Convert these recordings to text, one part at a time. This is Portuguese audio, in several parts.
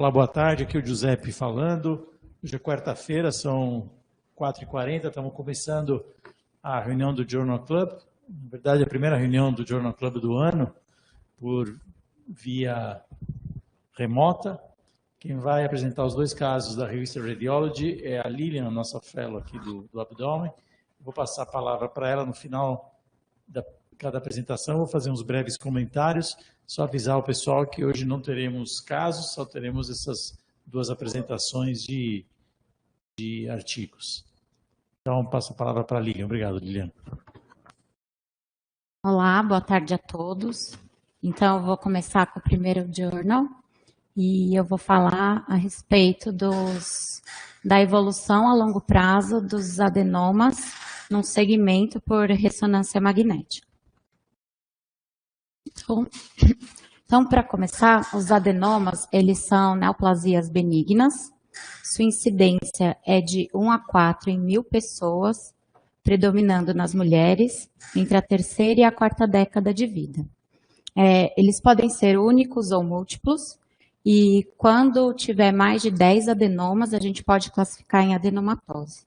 Olá, boa tarde. Aqui é o Giuseppe falando. Hoje é quarta-feira, são 4h40, estamos começando a reunião do Journal Club. Na verdade, a primeira reunião do Journal Club do ano, por via remota. Quem vai apresentar os dois casos da revista Radiology é a Lilian, nossa fellow aqui do abdômen. Vou passar a palavra para ela no final da cada apresentação. Vou fazer uns breves comentários. Só avisar o pessoal que hoje não teremos casos, só teremos essas duas apresentações de artigos. Então, passo a palavra para a Lilian. Obrigado, Lilian. Olá, boa tarde a todos. Então, eu vou começar com o primeiro journal e eu vou falar a respeito da evolução a longo prazo dos adenomas num segmento por ressonância magnética. Então, para começar, os adenomas, eles são neoplasias benignas. Sua incidência é de 1 a 4 em 1.000 pessoas, predominando nas mulheres, entre a terceira e a quarta década de vida. Eles podem ser únicos ou múltiplos, e quando tiver mais de 10 adenomas, a gente pode classificar em adenomatose.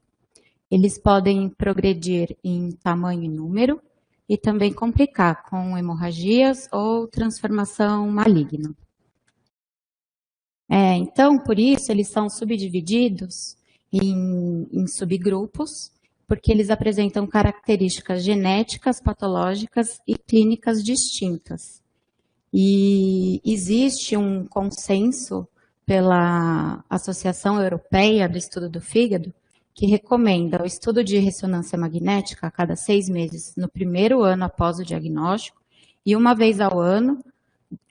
Eles podem progredir em tamanho e número, e também complicar com hemorragias ou transformação maligna. Então, por isso, eles são subdivididos em subgrupos, porque eles apresentam características genéticas, patológicas e clínicas distintas. E existe um consenso pela Associação Europeia do Estudo do Fígado, que recomenda o estudo de ressonância magnética a cada 6 meses no primeiro ano após o diagnóstico e uma vez ao ano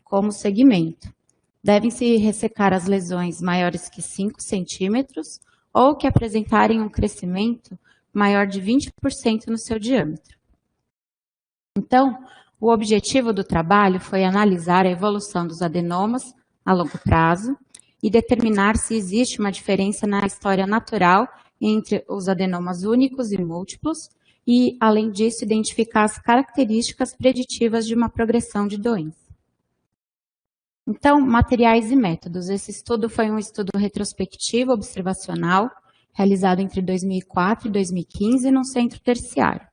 como segmento. Devem-se ressecar as lesões maiores que 5 centímetros ou que apresentarem um crescimento maior de 20% no seu diâmetro. Então, o objetivo do trabalho foi analisar a evolução dos adenomas a longo prazo e determinar se existe uma diferença na história natural entre os adenomas únicos e múltiplos e, além disso, identificar as características preditivas de uma progressão de doença. Então, materiais e métodos. Esse estudo foi um estudo retrospectivo observacional, realizado entre 2004 e 2015 num centro terciário.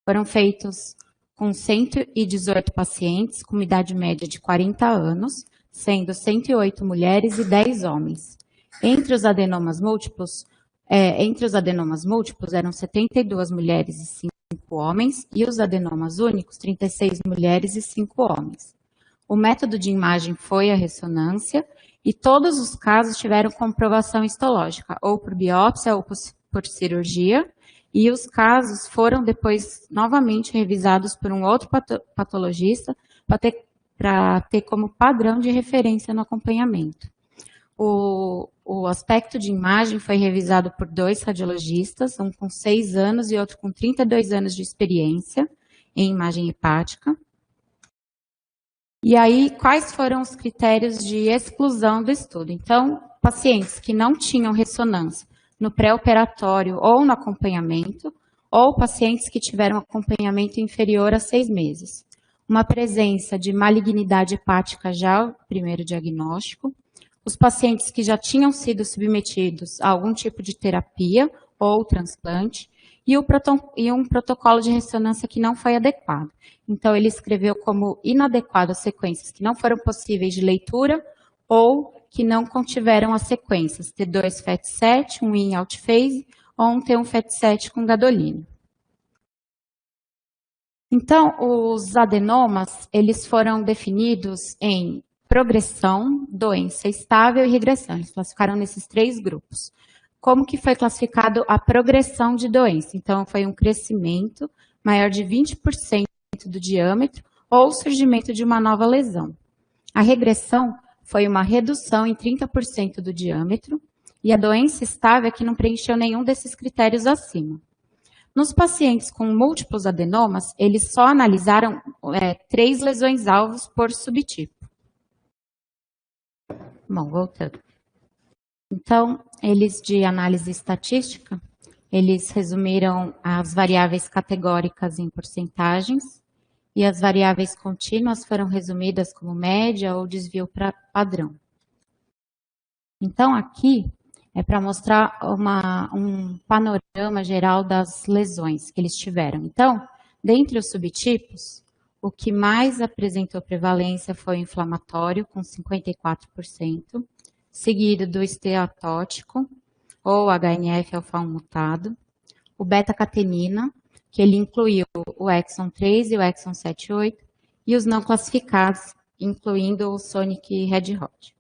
Foram feitos com 118 pacientes com idade média de 40 anos, sendo 108 mulheres e 10 homens. Entre os adenomas múltiplos eram 72 mulheres e 5 homens, e os adenomas únicos, 36 mulheres e 5 homens. O método de imagem foi a ressonância, e todos os casos tiveram comprovação histológica, ou por biópsia ou por cirurgia, e os casos foram depois novamente revisados por um outro patologista para ter como padrão de referência no acompanhamento. O aspecto de imagem foi revisado por 2 radiologistas, um com 6 anos e outro com 32 anos de experiência em imagem hepática. E aí, quais foram os critérios de exclusão do estudo? Então, pacientes que não tinham ressonância no pré-operatório ou no acompanhamento, ou pacientes que tiveram acompanhamento inferior a 6 meses. Uma presença de malignidade hepática já o primeiro diagnóstico, os pacientes que já tinham sido submetidos a algum tipo de terapia ou transplante, e um protocolo de ressonância que não foi adequado. Então, ele escreveu como inadequado as sequências que não foram possíveis de leitura ou que não contiveram as sequências T2 FAT7, um IN outphase ou um T1 FAT7 com gadolina. Então, os adenomas, eles foram definidos em progressão, doença estável e regressão. Eles classificaram nesses 3 grupos. Como que foi classificado a progressão de doença? Então, foi um crescimento maior de 20% do diâmetro ou surgimento de uma nova lesão. A regressão foi uma redução em 30% do diâmetro e a doença estável é que não preencheu nenhum desses critérios acima. Nos pacientes com múltiplos adenomas, eles só analisaram 3 lesões-alvos por subtipo. Bom, voltando. Então, eles de análise estatística, eles resumiram as variáveis categóricas em porcentagens e as variáveis contínuas foram resumidas como média ou desvio padrão. Então, aqui é para mostrar um panorama geral das lesões que eles tiveram. Então, dentre os subtipos, o que mais apresentou prevalência foi o inflamatório, com 54%, seguido do esteatótico, ou HNF-alfa-1 mutado, o beta-catenina, que ele incluiu o exon 3 e o exon 7/8, e os não classificados, incluindo o Sonic Red Hot.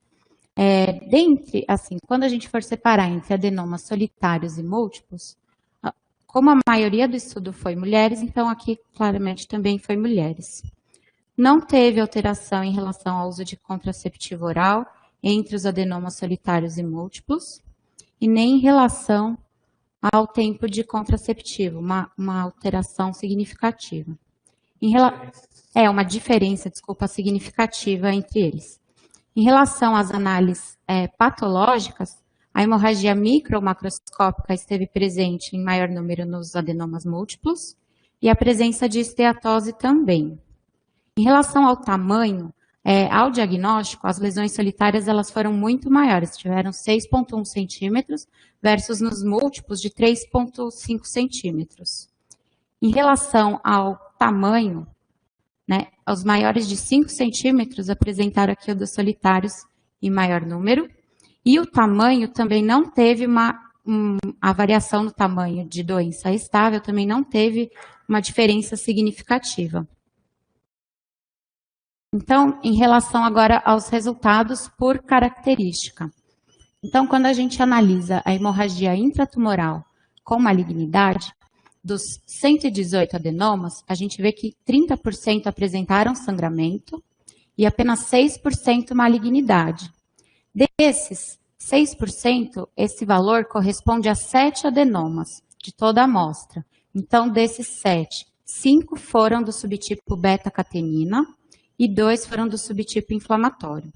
Quando a gente for separar entre adenomas solitários e múltiplos, como a maioria do estudo foi mulheres, então aqui claramente também foi mulheres. Não teve alteração em relação ao uso de contraceptivo oral entre os adenomas solitários e múltiplos, e nem em relação ao tempo de contraceptivo, uma alteração significativa. Uma diferença, significativa entre eles. Em relação às análises patológicas, a hemorragia micro ou macroscópica esteve presente em maior número nos adenomas múltiplos e a presença de esteatose também. Em relação ao tamanho, ao diagnóstico, as lesões solitárias elas foram muito maiores, tiveram 6,1 centímetros versus nos múltiplos de 3,5 centímetros. Em relação ao tamanho, os maiores de 5 centímetros apresentaram aqui o dos solitários em maior número, e o tamanho também não teve a variação no tamanho de doença estável, também não teve uma diferença significativa. Então, em relação agora aos resultados por característica. Então, quando a gente analisa a hemorragia intratumoral com malignidade, dos 118 adenomas, a gente vê que 30% apresentaram sangramento e apenas 6% malignidade. Desses 6%, esse valor corresponde a 7 adenomas de toda a amostra. Então, desses 7, 5 foram do subtipo beta-catenina e 2 foram do subtipo inflamatório.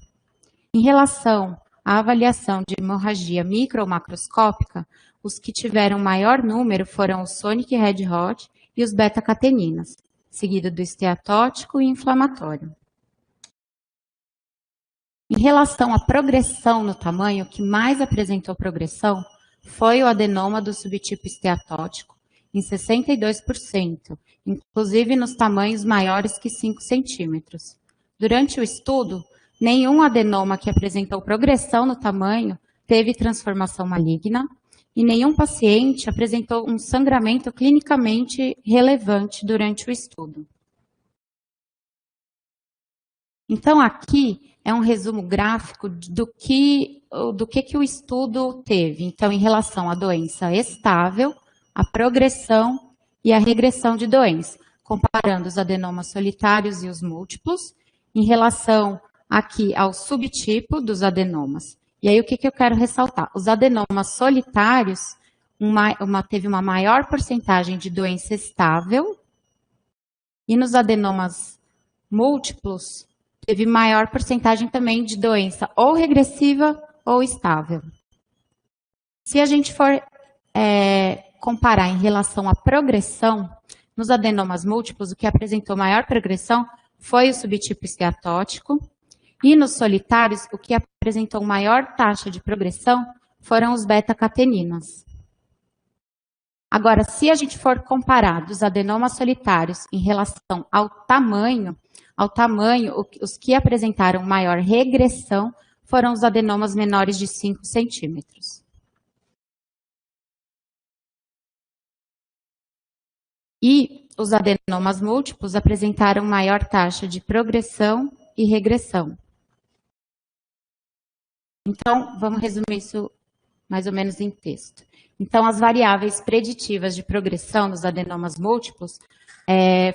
Em relação à avaliação de hemorragia micro ou macroscópica, os que tiveram maior número foram o Sonic Red Hot e os beta-cateninas, seguido do esteatótico e inflamatório. Em relação à progressão no tamanho, o que mais apresentou progressão foi o adenoma do subtipo esteatótico, em 62%, inclusive nos tamanhos maiores que 5 centímetros. Durante o estudo, nenhum adenoma que apresentou progressão no tamanho teve transformação maligna e nenhum paciente apresentou um sangramento clinicamente relevante durante o estudo. Então, aqui é um resumo gráfico do que o estudo teve. Então, em relação à doença estável, a progressão e a regressão de doença, comparando os adenomas solitários e os múltiplos, em relação aqui ao subtipo dos adenomas. E aí, o que eu quero ressaltar? Os adenomas solitários teve uma maior porcentagem de doença estável, e nos adenomas múltiplos, teve maior porcentagem também de doença ou regressiva ou estável. Se a gente for comparar em relação à progressão, nos adenomas múltiplos, o que apresentou maior progressão foi o subtipo esteatótico, e nos solitários, o que apresentou maior taxa de progressão foram os beta-cateninas. Agora, se a gente for comparar dos adenomas solitários em relação ao tamanho, os que apresentaram maior regressão foram os adenomas menores de 5 centímetros. E os adenomas múltiplos apresentaram maior taxa de progressão e regressão. Então, vamos resumir isso mais ou menos em texto. Então, as variáveis preditivas de progressão dos adenomas múltiplos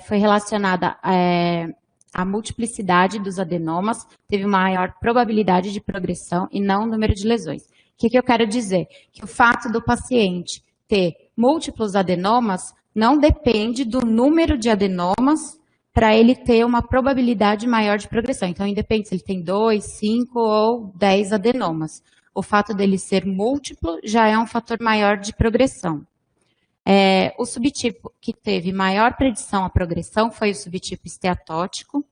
foi relacionada à multiplicidade dos adenomas, teve maior probabilidade de progressão e não o número de lesões. O que eu quero dizer? Que o fato do paciente ter múltiplos adenomas não depende do número de adenomas para ele ter uma probabilidade maior de progressão. Então, independe se ele tem 2, 5 ou 10 adenomas. O fato dele ser múltiplo já é um fator maior de progressão. O subtipo que teve maior predição à progressão foi o subtipo esteatótico,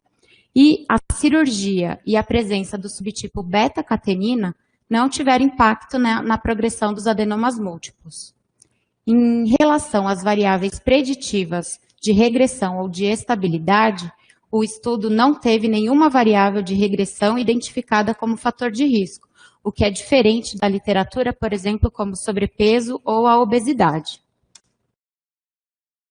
e a cirurgia e a presença do subtipo beta-catenina não tiveram impacto na progressão dos adenomas múltiplos. Em relação às variáveis preditivas de regressão ou de estabilidade, o estudo não teve nenhuma variável de regressão identificada como fator de risco, o que é diferente da literatura, por exemplo, como sobrepeso ou a obesidade.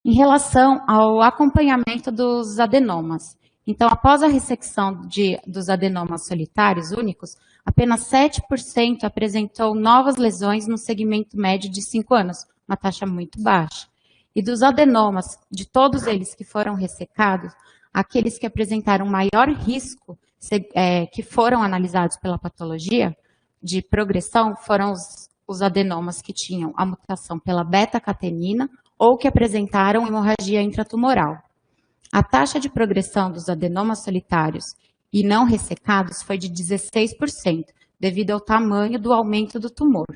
Em relação ao acompanhamento dos adenomas, então, após a ressecção dos adenomas solitários únicos, apenas 7% apresentou novas lesões no segmento médio de 5 anos, uma taxa muito baixa. E dos adenomas, de todos eles que foram ressecados, aqueles que apresentaram maior risco, que foram analisados pela patologia de progressão, foram os adenomas que tinham a mutação pela beta-catenina ou que apresentaram hemorragia intratumoral. A taxa de progressão dos adenomas solitários e não ressecados foi de 16%, devido ao tamanho do aumento do tumor.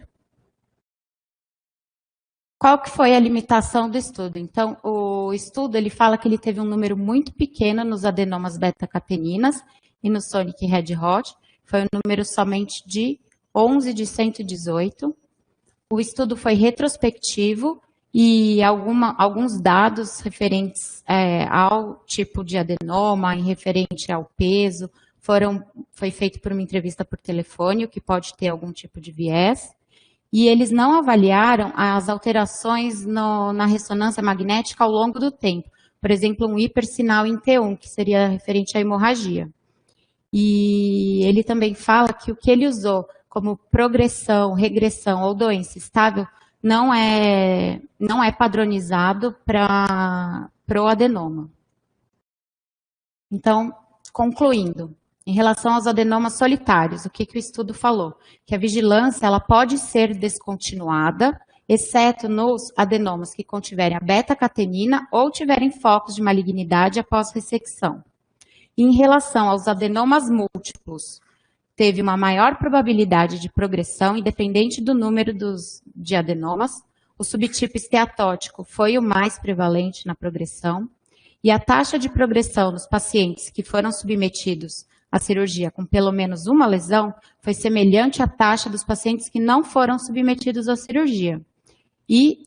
Qual que foi a limitação do estudo? Então, o estudo ele fala que ele teve um número muito pequeno nos adenomas beta-cateninas e no Sonic Red Hot, foi um número somente de 11 de 118. O estudo foi retrospectivo e alguns dados referentes ao tipo de adenoma, em referente ao peso, foi feito por uma entrevista por telefone, o que pode ter algum tipo de viés. E eles não avaliaram as alterações na ressonância magnética ao longo do tempo. Por exemplo, um hipersinal em T1, que seria referente à hemorragia. E ele também fala que o que ele usou como progressão, regressão ou doença estável não é padronizado para o adenoma. Então, concluindo, em relação aos adenomas solitários, o que o estudo falou? Que a vigilância ela pode ser descontinuada, exceto nos adenomas que contiverem a beta-catenina ou tiverem focos de malignidade após ressecção. Em relação aos adenomas múltiplos, teve uma maior probabilidade de progressão, independente do número de adenomas. O subtipo esteatótico foi o mais prevalente na progressão. E a taxa de progressão nos pacientes que foram submetidos à cirurgia com pelo menos uma lesão foi semelhante à taxa dos pacientes que não foram submetidos à cirurgia. E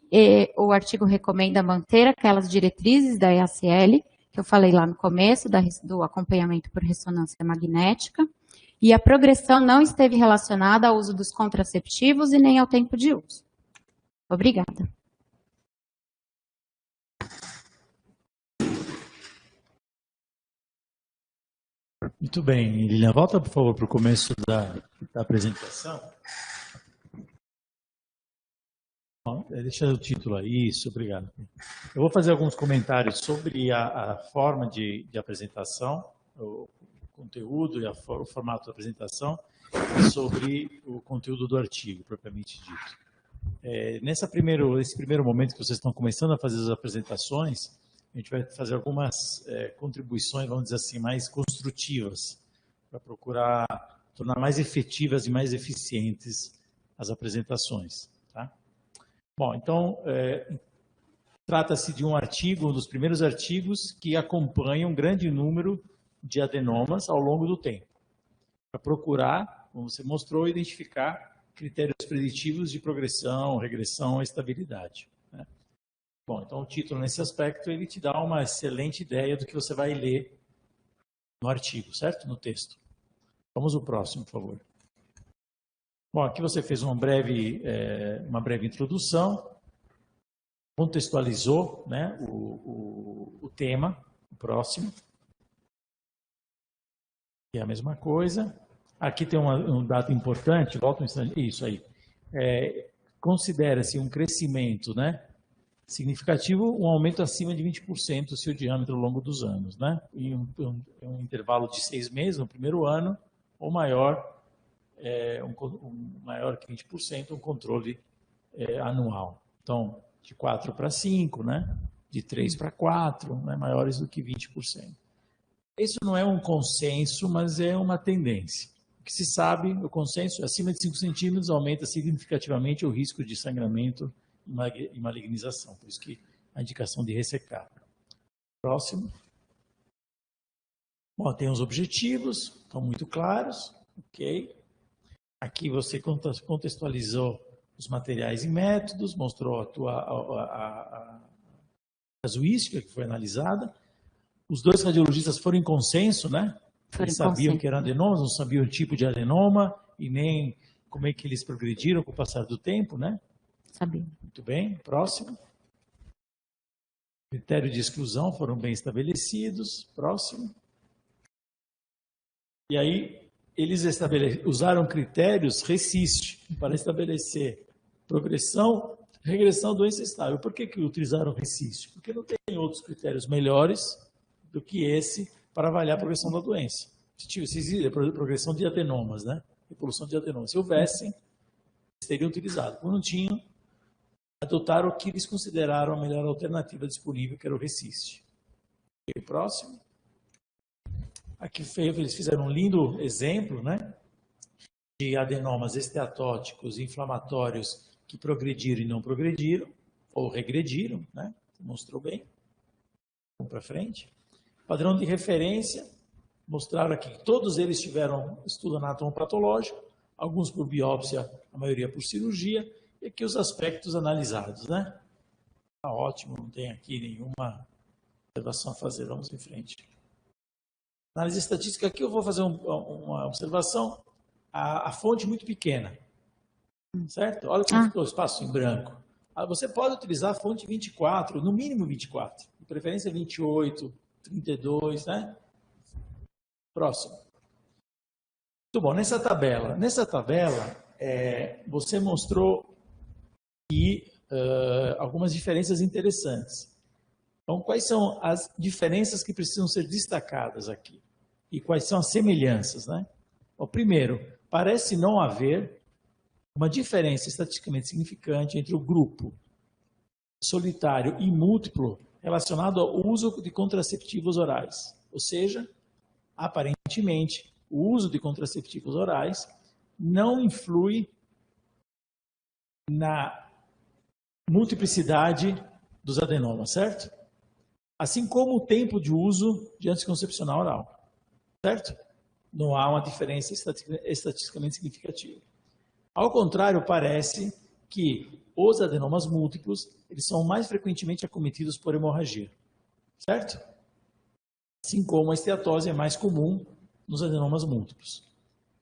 o artigo recomenda manter aquelas diretrizes da EACL, que eu falei lá no começo, do acompanhamento por ressonância magnética, e a progressão não esteve relacionada ao uso dos contraceptivos e nem ao tempo de uso. Obrigada. Muito bem. Lilian, volta, por favor, para o começo da apresentação. Deixa o título aí, isso, obrigado. Eu vou fazer alguns comentários sobre a forma de apresentação, o conteúdo e o formato da apresentação, e sobre o conteúdo do artigo, propriamente dito. Nesse primeiro momento que vocês estão começando a fazer as apresentações, a gente vai fazer algumas contribuições, vamos dizer assim, mais construtivas, para procurar tornar mais efetivas e mais eficientes as apresentações. Tá? Bom, então, trata-se de um artigo, um dos primeiros artigos que acompanha um grande número de adenomas ao longo do tempo, para procurar, como você mostrou, identificar critérios preditivos de progressão, regressão ou estabilidade. Né? Bom, então o título nesse aspecto, ele te dá uma excelente ideia do que você vai ler no artigo, certo? No texto. Vamos ao próximo, por favor. Bom, aqui você fez uma breve introdução, contextualizou, né, o tema, o próximo. É a mesma coisa. Aqui tem um dado importante, volta um instante, isso aí. Considera-se um crescimento, né, significativo, um aumento acima de 20% do seu diâmetro ao longo dos anos, né? Em um intervalo de 6 meses, no primeiro ano, ou maior, maior que 20%, um controle anual. Então, de 4 para 5, né? De 3 para 4, né? Maiores do que 20%. Isso não é um consenso, mas é uma tendência. O que se sabe, o consenso, acima de 5 centímetros, aumenta significativamente o risco de sangramento e malignização. Por isso que a indicação de ressecar. Próximo. Bom, tem os objetivos, estão muito claros. Ok. Aqui você contextualizou os materiais e métodos, mostrou a casuística que foi analisada. Os dois radiologistas foram em consenso, né? Eles sabiam que eram adenomas, não sabiam o tipo de adenoma e nem como é que eles progrediram com o passar do tempo, né? Sabia. Muito bem, próximo. Critérios de exclusão foram bem estabelecidos. Próximo. E aí, eles usaram critérios RECIST para estabelecer progressão, regressão, doença estável. Por que utilizaram RECIST? Porque não tem outros critérios melhores do que esse para avaliar a progressão da doença. Se existe progressão de adenomas, né? Evolução de adenomas. Se houvessem, eles teriam utilizado. Quando não tinham, adotaram o que eles consideraram a melhor alternativa disponível, que era o RECIST. E o próximo. Aqui eles fizeram um lindo exemplo, né, de adenomas esteatóticos inflamatórios que progrediram e não progrediram, ou regrediram, né? Mostrou bem. Vamos para frente. Padrão de referência, mostraram aqui que todos eles tiveram estudo anatomopatológico, alguns por biópsia, a maioria por cirurgia, e aqui os aspectos analisados, né? Tá ótimo, não tem aqui nenhuma observação a fazer, vamos em frente. Análise estatística, aqui eu vou fazer uma observação, a fonte muito pequena, certo? Olha como ficou o espaço em branco. Você pode utilizar a fonte 24, no mínimo 24, de preferência 28, 32, né? Próximo. Muito bom, nessa tabela você mostrou que, algumas diferenças interessantes. Então, quais são as diferenças que precisam ser destacadas aqui? E quais são as semelhanças, né? Bom, primeiro, parece não haver uma diferença estatisticamente significante entre o grupo solitário e múltiplo relacionado ao uso de contraceptivos orais. Ou seja, aparentemente, o uso de contraceptivos orais não influi na multiplicidade dos adenomas, certo? Assim como o tempo de uso de anticoncepcional oral, certo? Não há uma diferença estatisticamente significativa. Ao contrário, parece que os adenomas múltiplos, eles são mais frequentemente acometidos por hemorragia, certo? Assim como a esteatose é mais comum nos adenomas múltiplos.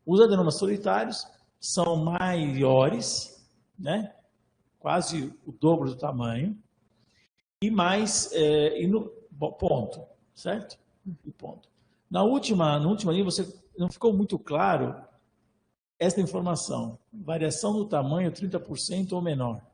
Os adenomas solitários são maiores, né? Quase o dobro do tamanho, e mais, ponto, certo? E ponto. Na última linha, você não ficou muito claro esta informação. Variação do tamanho 30% ou menor.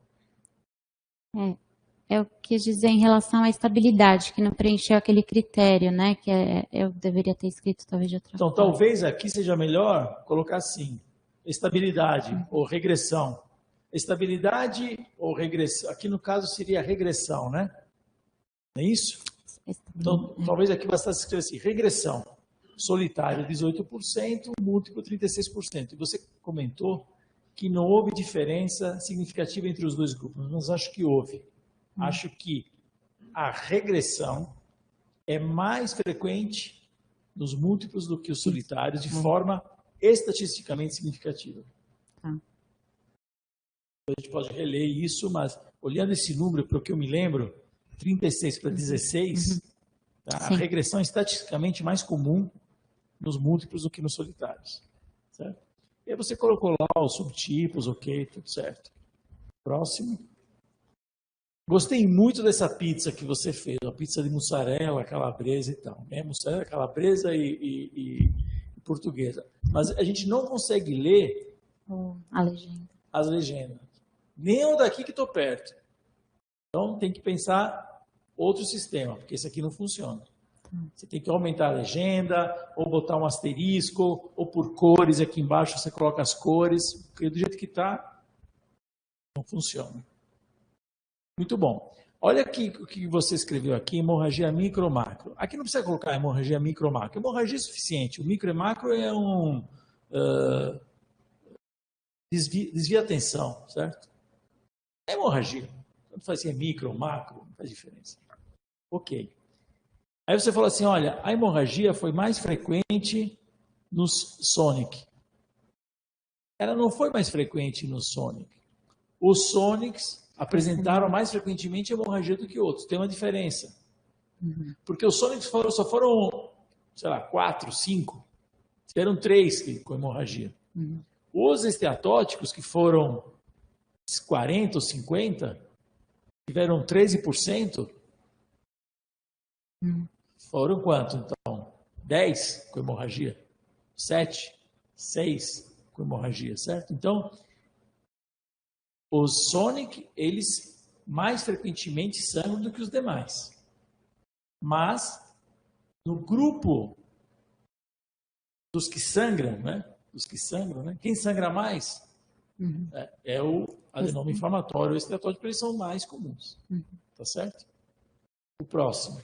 Eu quis dizer em relação à estabilidade, que não preencheu aquele critério, né? Que eu deveria ter escrito talvez de outra forma. Então, talvez aqui seja melhor colocar assim, estabilidade ou regressão. Estabilidade ou regressão. Aqui no caso seria regressão, né? Não é isso? Então, talvez aqui bastasse escrever assim, regressão. Solitário 18%, múltiplo 36%. E você comentou que não houve diferença significativa entre os dois grupos, mas acho que houve. Acho que a regressão é mais frequente nos múltiplos do que os solitários, de forma estatisticamente significativa. A gente pode reler isso, mas olhando esse número, pelo que eu me lembro, 36 para 16, tá? A regressão é estatisticamente mais comum nos múltiplos do que nos solitários. Certo? E aí você colocou lá os subtipos, ok, tudo certo. Próximo. Gostei muito dessa pizza que você fez, a pizza de mussarela, calabresa e tal. Né? Mussarela, calabresa e portuguesa. Mas a gente não consegue ler as legendas. Nem o daqui que estou perto. Então tem que pensar outro sistema, porque esse aqui não funciona. Você tem que aumentar a legenda, ou botar um asterisco, ou por cores, aqui embaixo você coloca as cores, porque do jeito que está, não funciona. Muito bom. Olha aqui o que você escreveu aqui, hemorragia micro-macro. Aqui não precisa colocar hemorragia micro-macro. Hemorragia é suficiente. O micro e macro é um... desvia a atenção, certo? É hemorragia. Tanto faz se é micro ou macro, não faz diferença. Ok. Aí você falou assim, olha, a hemorragia foi mais frequente nos Sonic. ela não foi mais frequente no Sonic. Os Sonics apresentaram mais frequentemente hemorragia do que outros. Tem uma diferença. Porque os Sonics só foram, sei lá, 4, 5. Tiveram 3 com hemorragia. Os esteatóticos, que foram 40 ou 50, tiveram 13%. Foram quanto, então? 10 com hemorragia. 7, 6 com hemorragia, certo? Então, os Sonic, eles mais frequentemente sangram do que os demais. Mas, no grupo dos que sangram, né? Quem sangra mais é o adenoma inflamatório ou esteatótico, eles são mais comuns. Tá certo? O próximo.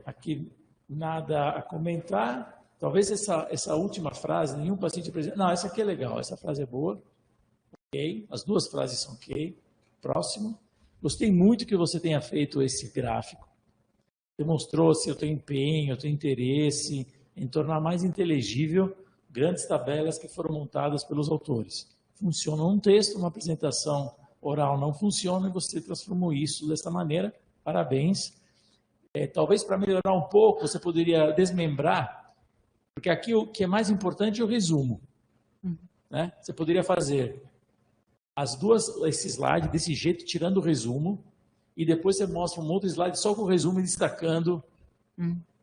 Aqui nada a comentar. Talvez essa última frase, nenhum paciente apresenta. Não, essa aqui é legal, essa frase é boa. Ok. As duas frases são ok. Próximo. Gostei muito que você tenha feito esse gráfico. Demonstrou seu empenho, seu interesse em tornar mais inteligível grandes tabelas que foram montadas pelos autores. Funciona um texto, uma apresentação oral não funciona e você transformou isso dessa maneira. Parabéns. Talvez para melhorar um pouco, você poderia desmembrar, porque aqui o que é mais importante é o resumo. Né? Você poderia fazer esse slide desse jeito, tirando o resumo, e depois você mostra um outro slide só com o resumo e destacando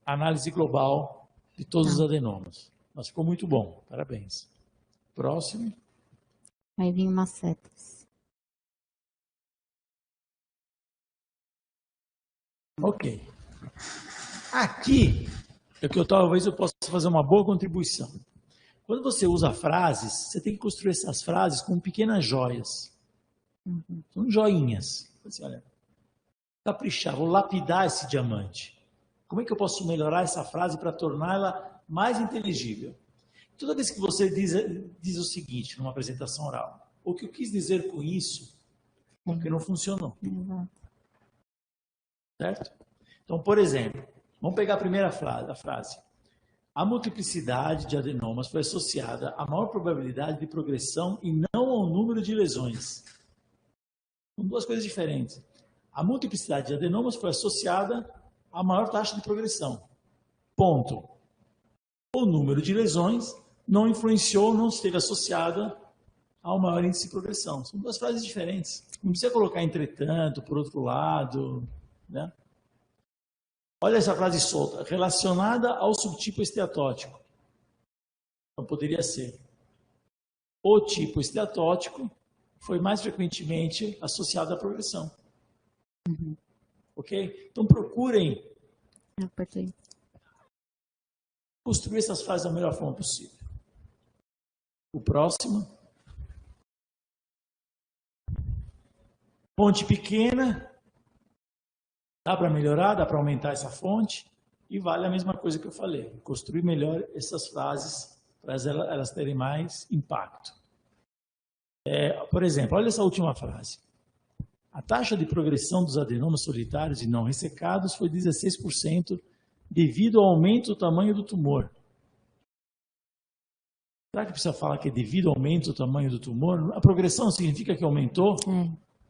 a análise global de todos os adenomas. Mas ficou muito bom. Parabéns. Próximo. Aí vem umas setas. Ok. Aqui é que talvez eu possa fazer uma boa contribuição. Quando você usa frases, você tem que construir essas frases com pequenas joias. São joinhas. Assim, olha, caprichar, vou lapidar esse diamante. Como é que eu posso melhorar essa frase para torná-la mais inteligível? Toda vez que você diz o seguinte numa apresentação oral, o que eu quis dizer com isso, porque não funcionou. Certo? Então, por exemplo, vamos pegar a primeira frase. A multiplicidade de adenomas foi associada à maior probabilidade de progressão e não ao número de lesões. São duas coisas diferentes. A multiplicidade de adenomas foi associada à maior taxa de progressão. Ponto. O número de lesões não influenciou, não esteve associada ao maior índice de progressão. São duas frases diferentes. Não precisa colocar entretanto, por outro lado, né? Olha essa frase solta, relacionada ao subtipo esteatótico. Então, poderia ser. O tipo esteatótico foi mais frequentemente associado à progressão. Ok? Então, procurem construir essas frases da melhor forma possível. O próximo. Fonte pequena. Dá para melhorar, dá para aumentar essa fonte e vale a mesma coisa que eu falei. Construir melhor essas frases para elas terem mais impacto. Por exemplo, olha essa última frase. A taxa de progressão dos adenomas solitários e não ressecados foi 16% devido ao aumento do tamanho do tumor. Será que precisa falar que é devido ao aumento do tamanho do tumor? A progressão significa que aumentou?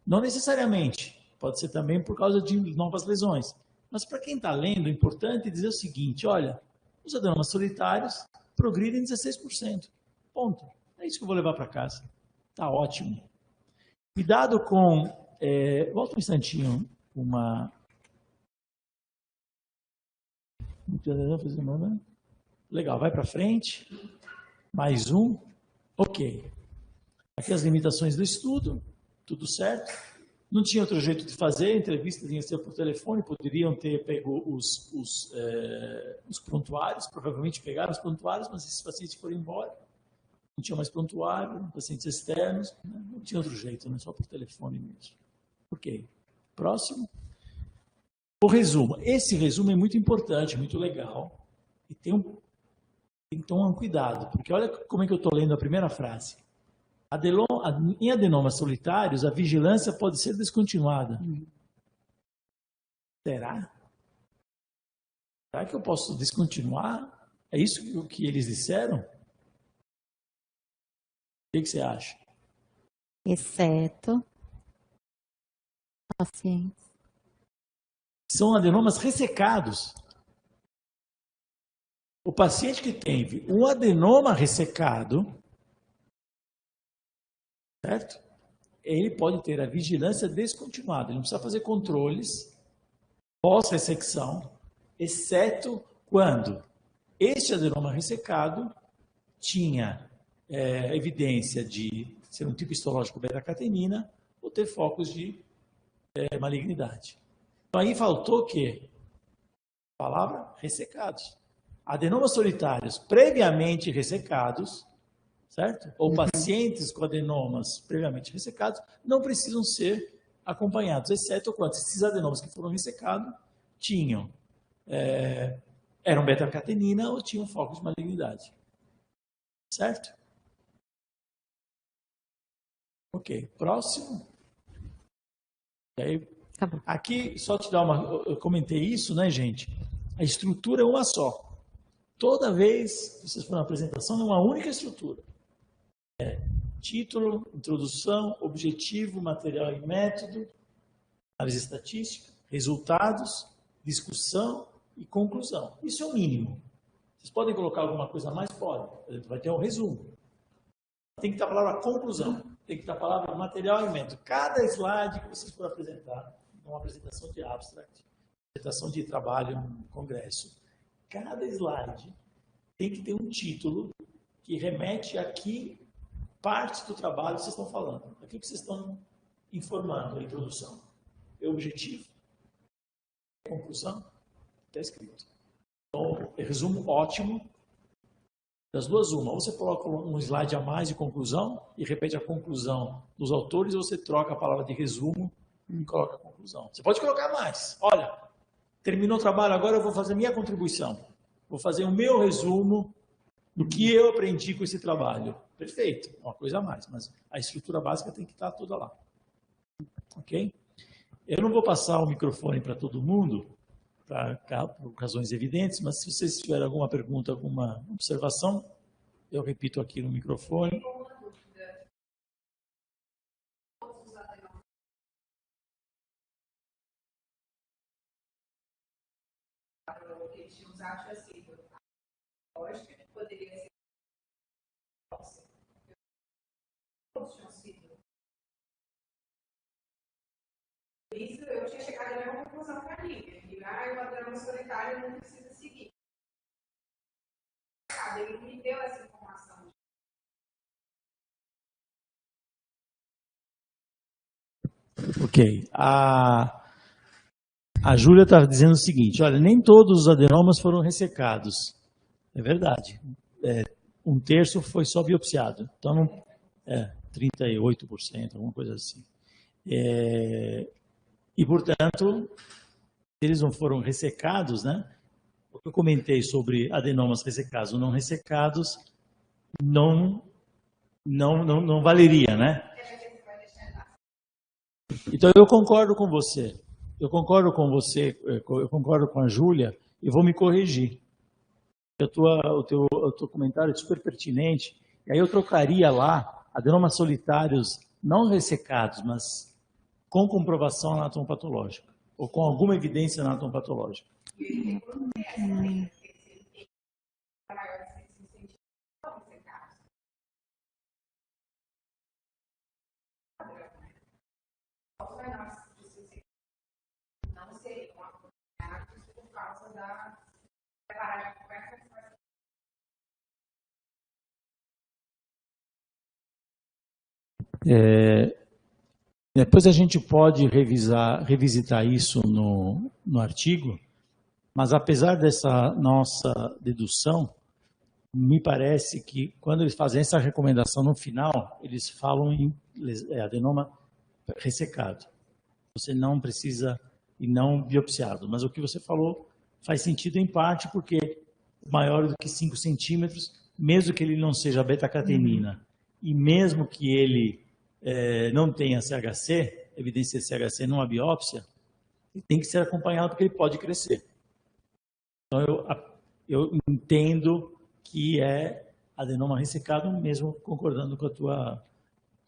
Não necessariamente. Pode ser também por causa de novas lesões. Mas para quem está lendo, é importante dizer o seguinte, olha, os adenomas solitários progridem 16%. Ponto. É isso que eu vou levar para casa. Está ótimo. Cuidado com... volta um instantinho. Legal, vai para frente. Mais um. Ok. Aqui as limitações do estudo. Tudo certo. Não tinha outro jeito de fazer, a entrevista tinha que ser por telefone, poderiam ter pego os prontuários, provavelmente pegaram os prontuários, mas esses pacientes foram embora, não tinha mais prontuário, pacientes externos, não tinha outro jeito, só por telefone mesmo. Ok. Próximo. O resumo. Esse resumo é muito importante, muito legal, e tem que tomar um cuidado, porque olha como é que eu estou lendo a primeira frase. Em adenomas solitários, a vigilância pode ser descontinuada. Será? Será que eu posso descontinuar É isso o que eles disseram? O que você acha? Exceto pacientes. São adenomas ressecados. O paciente que tem um adenoma ressecado, certo? Ele pode ter a vigilância descontinuada. Ele não precisa fazer controles pós-ressecção, exceto quando este adenoma ressecado tinha evidência de ser um tipo histológico beta-catenina ou ter focos de malignidade. Então, aí faltou o quê? A palavra ressecados. Adenomas solitários previamente ressecados, certo? Ou pacientes com adenomas previamente ressecados não precisam ser acompanhados, exceto quando esses adenomas que foram ressecados tinham, eram beta-catenina ou tinham focos de malignidade. Certo? Ok, próximo. E aí, aqui, só te dar eu comentei isso, né, gente? A estrutura é uma só. Toda vez que vocês forem na apresentação, é uma única estrutura. Título, introdução, objetivo, material e método, análise estatística, resultados, discussão e conclusão. Isso é o mínimo. Vocês podem colocar alguma coisa a mais? Podem. Vai ter um resumo. Tem que estar a palavra conclusão. Tem que estar a palavra material e método. Cada slide que vocês forem apresentar, uma apresentação de abstract, apresentação de trabalho no congresso, cada slide tem que ter um título que remete a que partes do trabalho vocês estão falando. Aquilo que vocês estão informando, a introdução. É o objetivo, a conclusão, está escrito. Então, resumo ótimo. Das duas, uma. Ou você coloca um slide a mais de conclusão e repete a conclusão dos autores, ou você troca a palavra de resumo e coloca a conclusão. Você pode colocar mais. Olha, terminou o trabalho, agora eu vou fazer minha contribuição. Vou fazer o meu resumo do que eu aprendi com esse trabalho. Perfeito, é uma coisa a mais, mas a estrutura básica tem que estar toda lá. Ok? Eu não vou passar o microfone para todo mundo, por razões evidentes, mas se vocês tiverem alguma pergunta, alguma observação, eu repito aqui no microfone. Lógica que poderia ser por isso eu tinha chegado à mesma conclusão que a Lívia, que o adenoma solitário não precisa seguir. Ele me deu essa informação. Ok. A Júlia está dizendo o seguinte, olha, nem todos os adenomas foram ressecados. É verdade. Um terço foi só biopsiado. Então, 38%, alguma coisa assim. E, portanto, eles não foram ressecados, né? O que eu comentei sobre adenomas ressecados ou não ressecados não valeria, né? Então, eu concordo com você. Eu concordo com a Júlia e vou me corrigir. O teu comentário é super pertinente. E aí eu trocaria lá adenomas solitários não ressecados, mas com comprovação anatomopatológica, ou com alguma evidência anatomopatológica. Não seriam acompanhados por causa da Depois a gente pode revisitar isso no artigo, mas apesar dessa nossa dedução, me parece que quando eles fazem essa recomendação no final, eles falam em adenoma ressecado. Você não precisa, e não biopsiado. Mas o que você falou faz sentido em parte porque maior do que 5 centímetros, mesmo que ele não seja beta-catenina, e mesmo que ele não tenha CHC, evidência de CHC numa biópsia, ele tem que ser acompanhado porque ele pode crescer. Então, eu entendo que é adenoma ressecado, mesmo concordando com a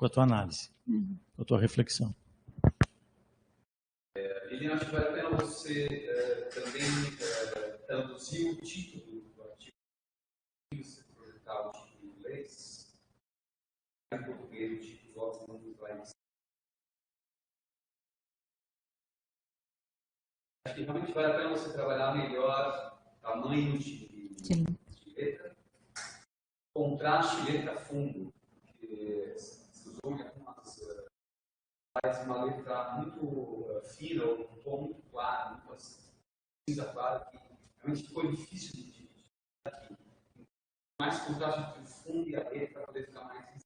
tua análise, com a tua reflexão. Lilian, acho que vale a pena você também traduzir o título do artigo, você projetar o título em inglês, em português, o título dos números vai. Acho que realmente vale a pena você trabalhar melhor tamanho de letra, contraste letra-fundo, que se usou em algumas faz uma letra muito fina, ou um tom muito claro, muito cinza claro, que realmente foi difícil de dividir aqui. Mais contraste entre o fundo e a letra para poder ficar mais. Em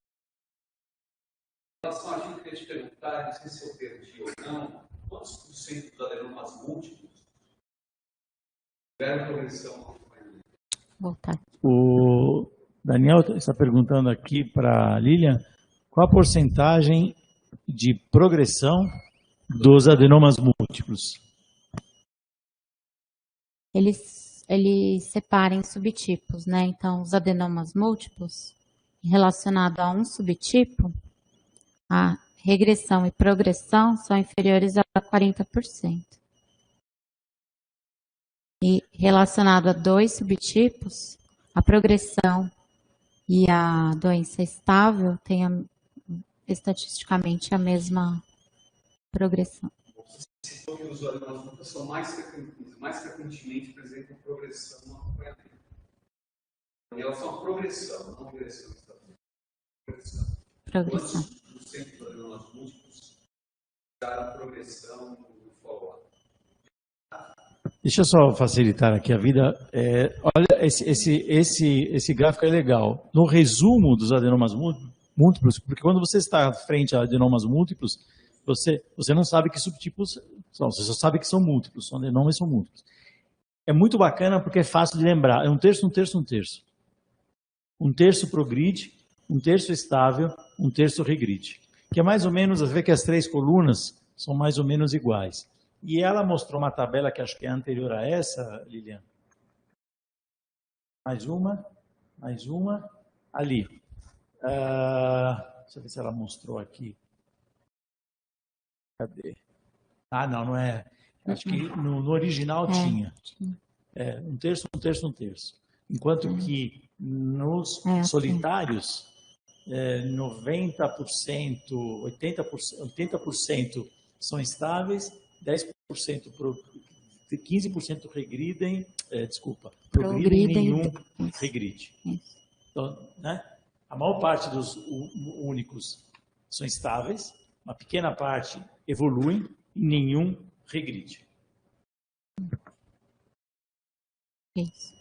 relação a gente, eu queria te perguntar, não sei se eu perdi ou não, quantos por cento dos adenomas múltiplos tiveram progressão? Voltar. O Daniel está perguntando aqui para a Lilian qual a porcentagem de progressão dos adenomas múltiplos. Ele separa em subtipos, né? Então, os adenomas múltiplos, relacionado a um subtipo, a regressão e progressão são inferiores a 40%. E relacionado a dois subtipos, a progressão e a doença estável têm estatisticamente a mesma progressão. Você citou que os adenomas múltiplos são mais frequentemente apresentam progressão no acompanhamento. Em relação à progressão, não regressão, progressão. Progressão. Quantos por cento dos adenomas múltiplos tiveram progressão no follow-up? Deixa eu só facilitar aqui a vida. Olha, esse gráfico é legal. No resumo dos adenomas múltiplos, porque quando você está frente a adenomas múltiplos, você não sabe que subtipos são, você só sabe que são múltiplos, são adenomas e são múltiplos. É muito bacana porque é fácil de lembrar. É um terço, um terço, um terço. Um terço progride, um terço estável, um terço regride. Que é mais ou menos, você vê que as três colunas são mais ou menos iguais. E ela mostrou uma tabela que acho que é anterior a essa, Lilian. Mais uma, ali. Deixa eu ver se ela mostrou aqui. Cadê? Ah, não é. Acho que no original tinha. Um terço, um terço, um terço. Enquanto que nos solitários, 90%, 80% são estáveis, 10%, 15% regridem, progridem e nenhum regride. Então, né, a maior parte dos únicos são estáveis, uma pequena parte evoluem e nenhum regride. Isso.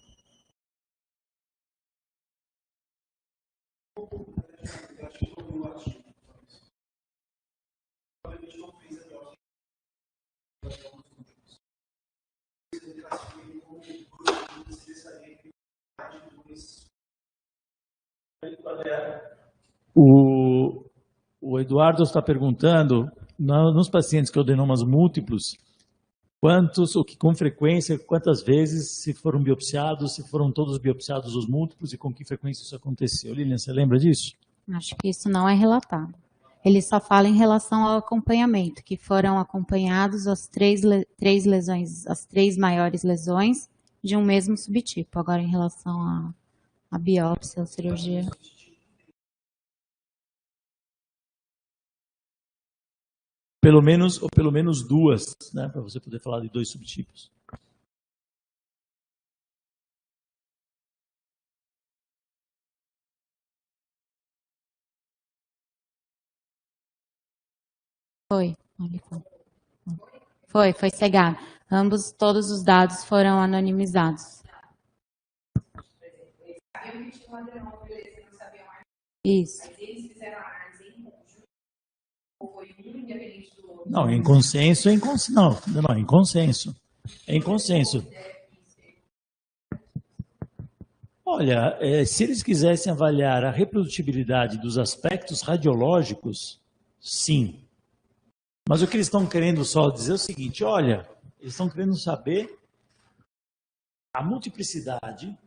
O Eduardo está perguntando, nos pacientes com adenomas múltiplos, com frequência, quantas vezes se foram biopsiados, se foram todos biopsiados os múltiplos e com que frequência isso aconteceu. Lilian, você lembra disso? Acho que isso não é relatado. Ele só fala em relação ao acompanhamento, que foram acompanhados as três lesões, as três maiores lesões de um mesmo subtipo. Agora, em relação à biópsia ou cirurgia... Pelo menos duas, né, para você poder falar de dois subtipos. Foi cegado. Todos os dados foram anonimizados. Sabiam que tinha um adenoma, beleza, não sabiam mais. Isso. Mas eles fizeram a análise em conjunto, ou foi um independente do outro? Não, em consenso, em consenso. Em consenso. Olha, se eles quisessem avaliar a reprodutibilidade dos aspectos radiológicos, sim. Mas o que eles estão querendo só dizer é o seguinte, olha, eles estão querendo saber a multiplicidade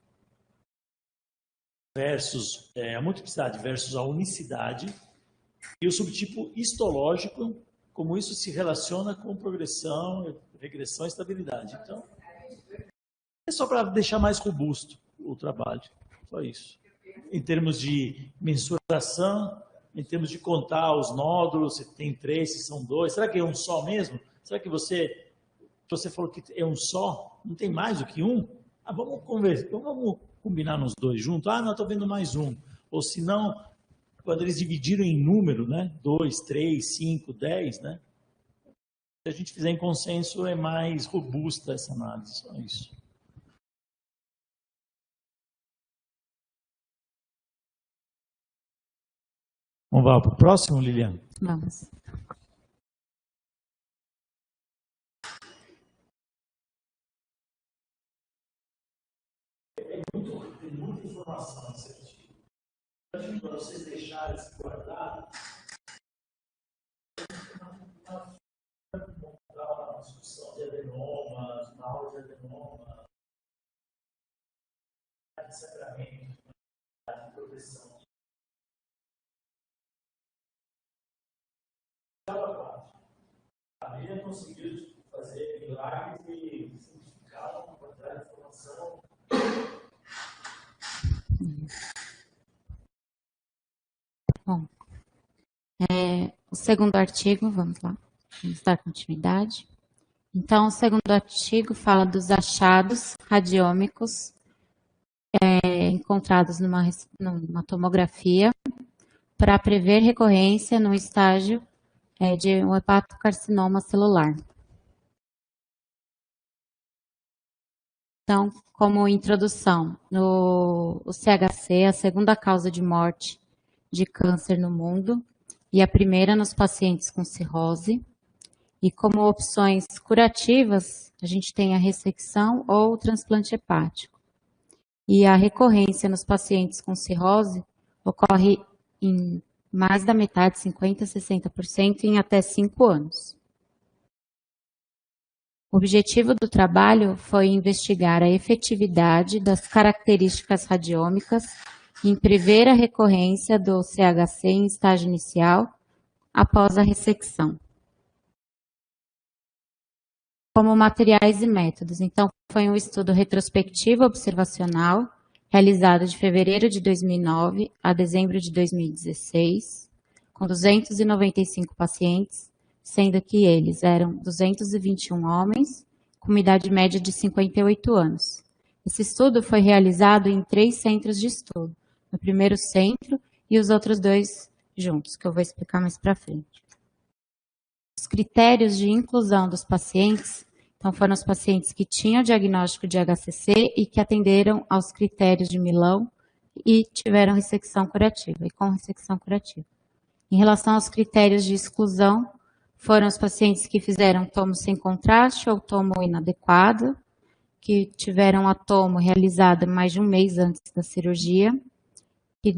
versus a unicidade e o subtipo histológico, como isso se relaciona com progressão, regressão e estabilidade. Então, é só para deixar mais robusto o trabalho, só isso. Em termos de mensuração, em termos de contar os nódulos, se tem 3, se são 2, será que é um só mesmo? Será que você falou que é um só? Não tem mais do que um? Vamos conversar, vamos combinar nos dois juntos? Não, estou vendo mais um. Ou se não, quando eles dividiram em número, né? 2, 3, 5, 10, né? Se a gente fizer em consenso, é mais robusta essa análise, só isso. Vamos lá para o próximo, Lilian? Vamos. Tem muita informação nesse artigo. Para vocês deixarem isso guardado, uma discussão de adenomas, uma aula de adenoma, de sangramento, de progressão. A Lilian conseguiu fazer milagres e simplificar uma quantidade de informação. Bom, o segundo artigo, vamos lá, vamos dar continuidade. Então, o segundo artigo fala dos achados radiômicos encontrados numa tomografia para prever recorrência no estágio de um hepatocarcinoma celular. Então, como introdução, o CHC é a segunda causa de morte de câncer no mundo e a primeira nos pacientes com cirrose. E como opções curativas, a gente tem a ressecção ou o transplante hepático. E a recorrência nos pacientes com cirrose ocorre em mais da metade, 50% a 60%, em até 5 anos. O objetivo do trabalho foi investigar a efetividade das características radiômicas em prever a recorrência do CHC em estágio inicial após a ressecção. Como materiais e métodos. Então, foi um estudo retrospectivo observacional realizado de fevereiro de 2009 a dezembro de 2016, com 295 pacientes, sendo que eles eram 221 homens, com uma idade média de 58 anos. Esse estudo foi realizado em 3 centros de estudo, no primeiro centro e os outros 2 juntos, que eu vou explicar mais para frente. Os critérios de inclusão dos pacientes, então foram os pacientes que tinham diagnóstico de HCC e que atenderam aos critérios de Milão e tiveram ressecção curativa, e com ressecção curativa. Em relação aos critérios de exclusão, foram os pacientes que fizeram tomo sem contraste ou tomo inadequado, que tiveram a tomo realizada mais de um mês antes da cirurgia, que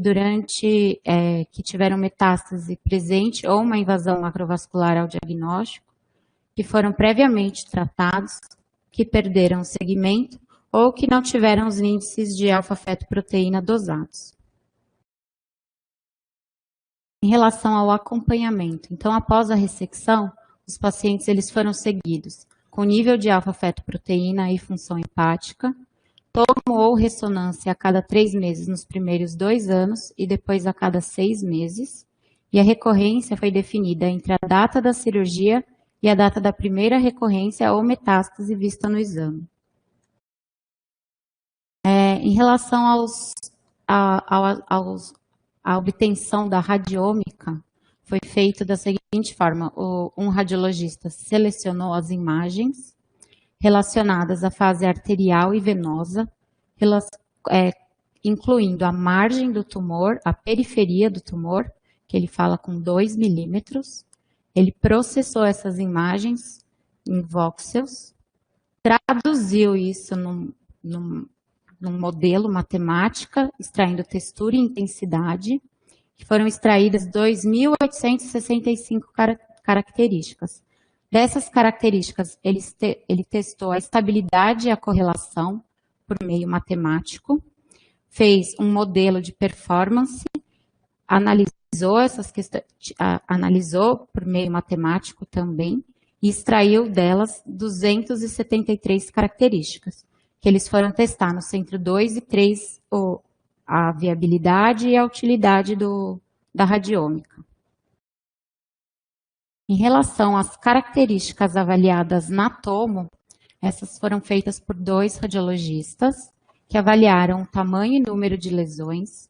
tiveram metástase presente ou uma invasão macrovascular ao diagnóstico, que foram previamente tratados, que perderam o segmento ou que não tiveram os índices de alfa-fetoproteína dosados. Em relação ao acompanhamento, então, após a ressecção, os pacientes eles foram seguidos com nível de alfa-fetoproteína e função hepática, tomo ou ressonância a cada 3 meses nos primeiros 2 anos e depois a cada 6 meses, e a recorrência foi definida entre a data da cirurgia e a data da primeira recorrência ou metástase vista no exame. Em relação à obtenção da radiômica, foi feito da seguinte forma: um radiologista selecionou as imagens relacionadas à fase arterial e venosa, incluindo a margem do tumor, a periferia do tumor, que ele fala com 2 milímetros. Ele processou essas imagens em voxels, traduziu isso num modelo matemática, extraindo textura e intensidade, que foram extraídas 2.865 características. Dessas características, ele testou a estabilidade e a correlação por meio matemático, fez um modelo de performance, analisou essas questões, analisou por meio matemático também, e extraiu delas 273 características, que eles foram testar no centro 2 e 3, a viabilidade e a utilidade da radiômica. Em relação às características avaliadas na tomo, essas foram feitas por 2 radiologistas, que avaliaram o tamanho e número de lesões,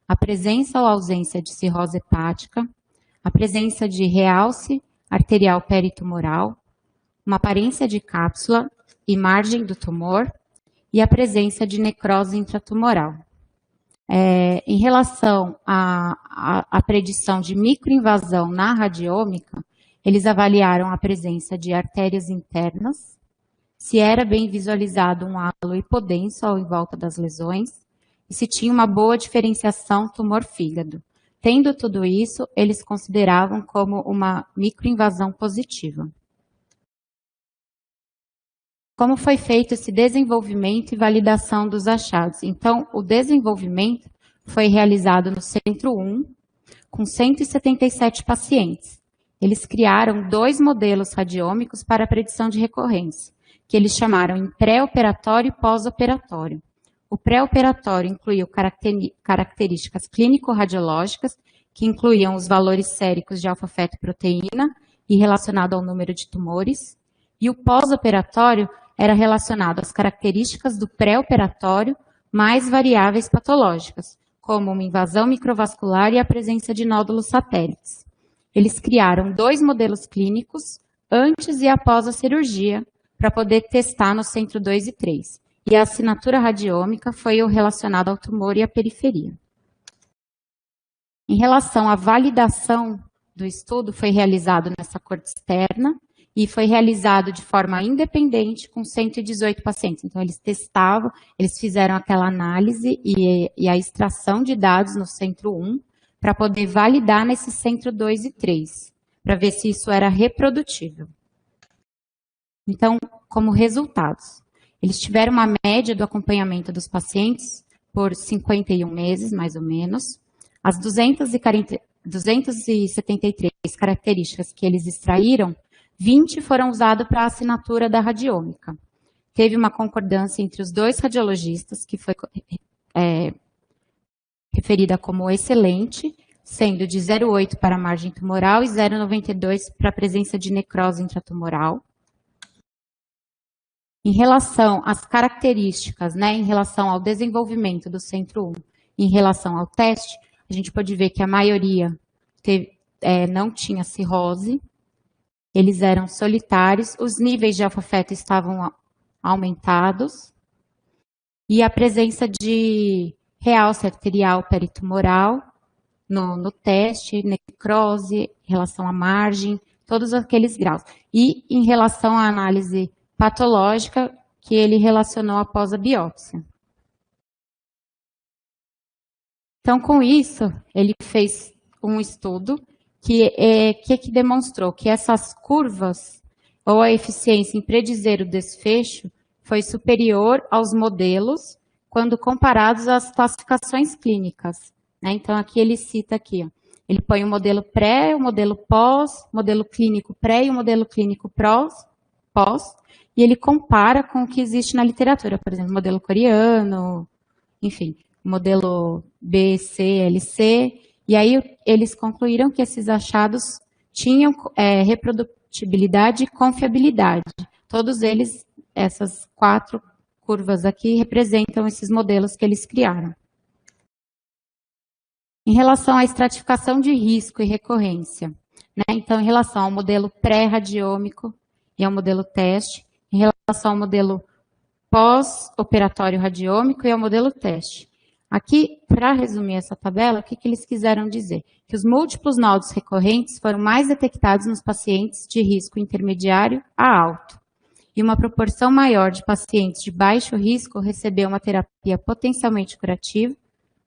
a presença ou ausência de cirrose hepática, a presença de realce arterial peritumoral, uma aparência de cápsula e margem do tumor e a presença de necrose intratumoral. Em relação à predição de microinvasão na radiômica, eles avaliaram a presença de artérias internas, se era bem visualizado um halo hipodenso em volta das lesões e se tinha uma boa diferenciação tumor-fígado. Tendo tudo isso, eles consideravam como uma microinvasão positiva. Como foi feito esse desenvolvimento e validação dos achados? Então, o desenvolvimento foi realizado no Centro 1, com 177 pacientes. Eles criaram 2 modelos radiômicos para a predição de recorrência, que eles chamaram em pré-operatório e pós-operatório. O pré-operatório incluiu características clínico-radiológicas, que incluíam os valores séricos de alfa-fetoproteína e relacionado ao número de tumores, e o pós-operatório era relacionado às características do pré-operatório mais variáveis patológicas, como uma invasão microvascular e a presença de nódulos satélites. Eles criaram 2 modelos clínicos antes e após a cirurgia para poder testar no centro 2 e 3. E a assinatura radiômica foi o relacionado ao tumor e à periferia. Em relação à validação do estudo, foi realizado nessa corte externa e foi realizado de forma independente com 118 pacientes. Então, eles testavam, eles fizeram aquela análise e a extração de dados no centro 1 para poder validar nesse centro 2 e 3, para ver se isso era reprodutível. Então, como resultados, eles tiveram uma média do acompanhamento dos pacientes por 51 meses, mais ou menos. As 273 características que eles extraíram, 20 foram usadas para a assinatura da radiômica. Teve uma concordância entre os 2 radiologistas, que foi referida como excelente, sendo de 0,8 para a margem tumoral e 0,92 para a presença de necrose intratumoral. Em relação às características, em relação ao desenvolvimento do centro 1, em relação ao teste, a gente pode ver que a maioria não tinha cirrose, eles eram solitários, os níveis de alfa-feto estavam aumentados, e a presença de realce arterial peritumoral no teste, necrose, em relação à margem, todos aqueles graus. E em relação à análise patológica que ele relacionou após a biópsia. Então, com isso, ele fez um estudo que demonstrou que essas curvas, ou a eficiência em predizer o desfecho, foi superior aos modelos quando comparados às classificações clínicas. Então, aqui ele cita aqui, ele põe o modelo pré, o modelo pós, modelo clínico pré e o modelo clínico pós, e ele compara com o que existe na literatura, por exemplo, modelo coreano, enfim, modelo BCLC, e aí eles concluíram que esses achados tinham reprodutibilidade e confiabilidade. Todos eles, essas 4 curvas aqui, representam esses modelos que eles criaram. Em relação à estratificação de risco e recorrência, então, em relação ao modelo pré-radiômico e ao modelo teste, em relação ao modelo pós-operatório radiômico e ao modelo teste. Aqui, para resumir essa tabela, o que eles quiseram dizer? Que os múltiplos nódulos recorrentes foram mais detectados nos pacientes de risco intermediário a alto, e uma proporção maior de pacientes de baixo risco recebeu uma terapia potencialmente curativa,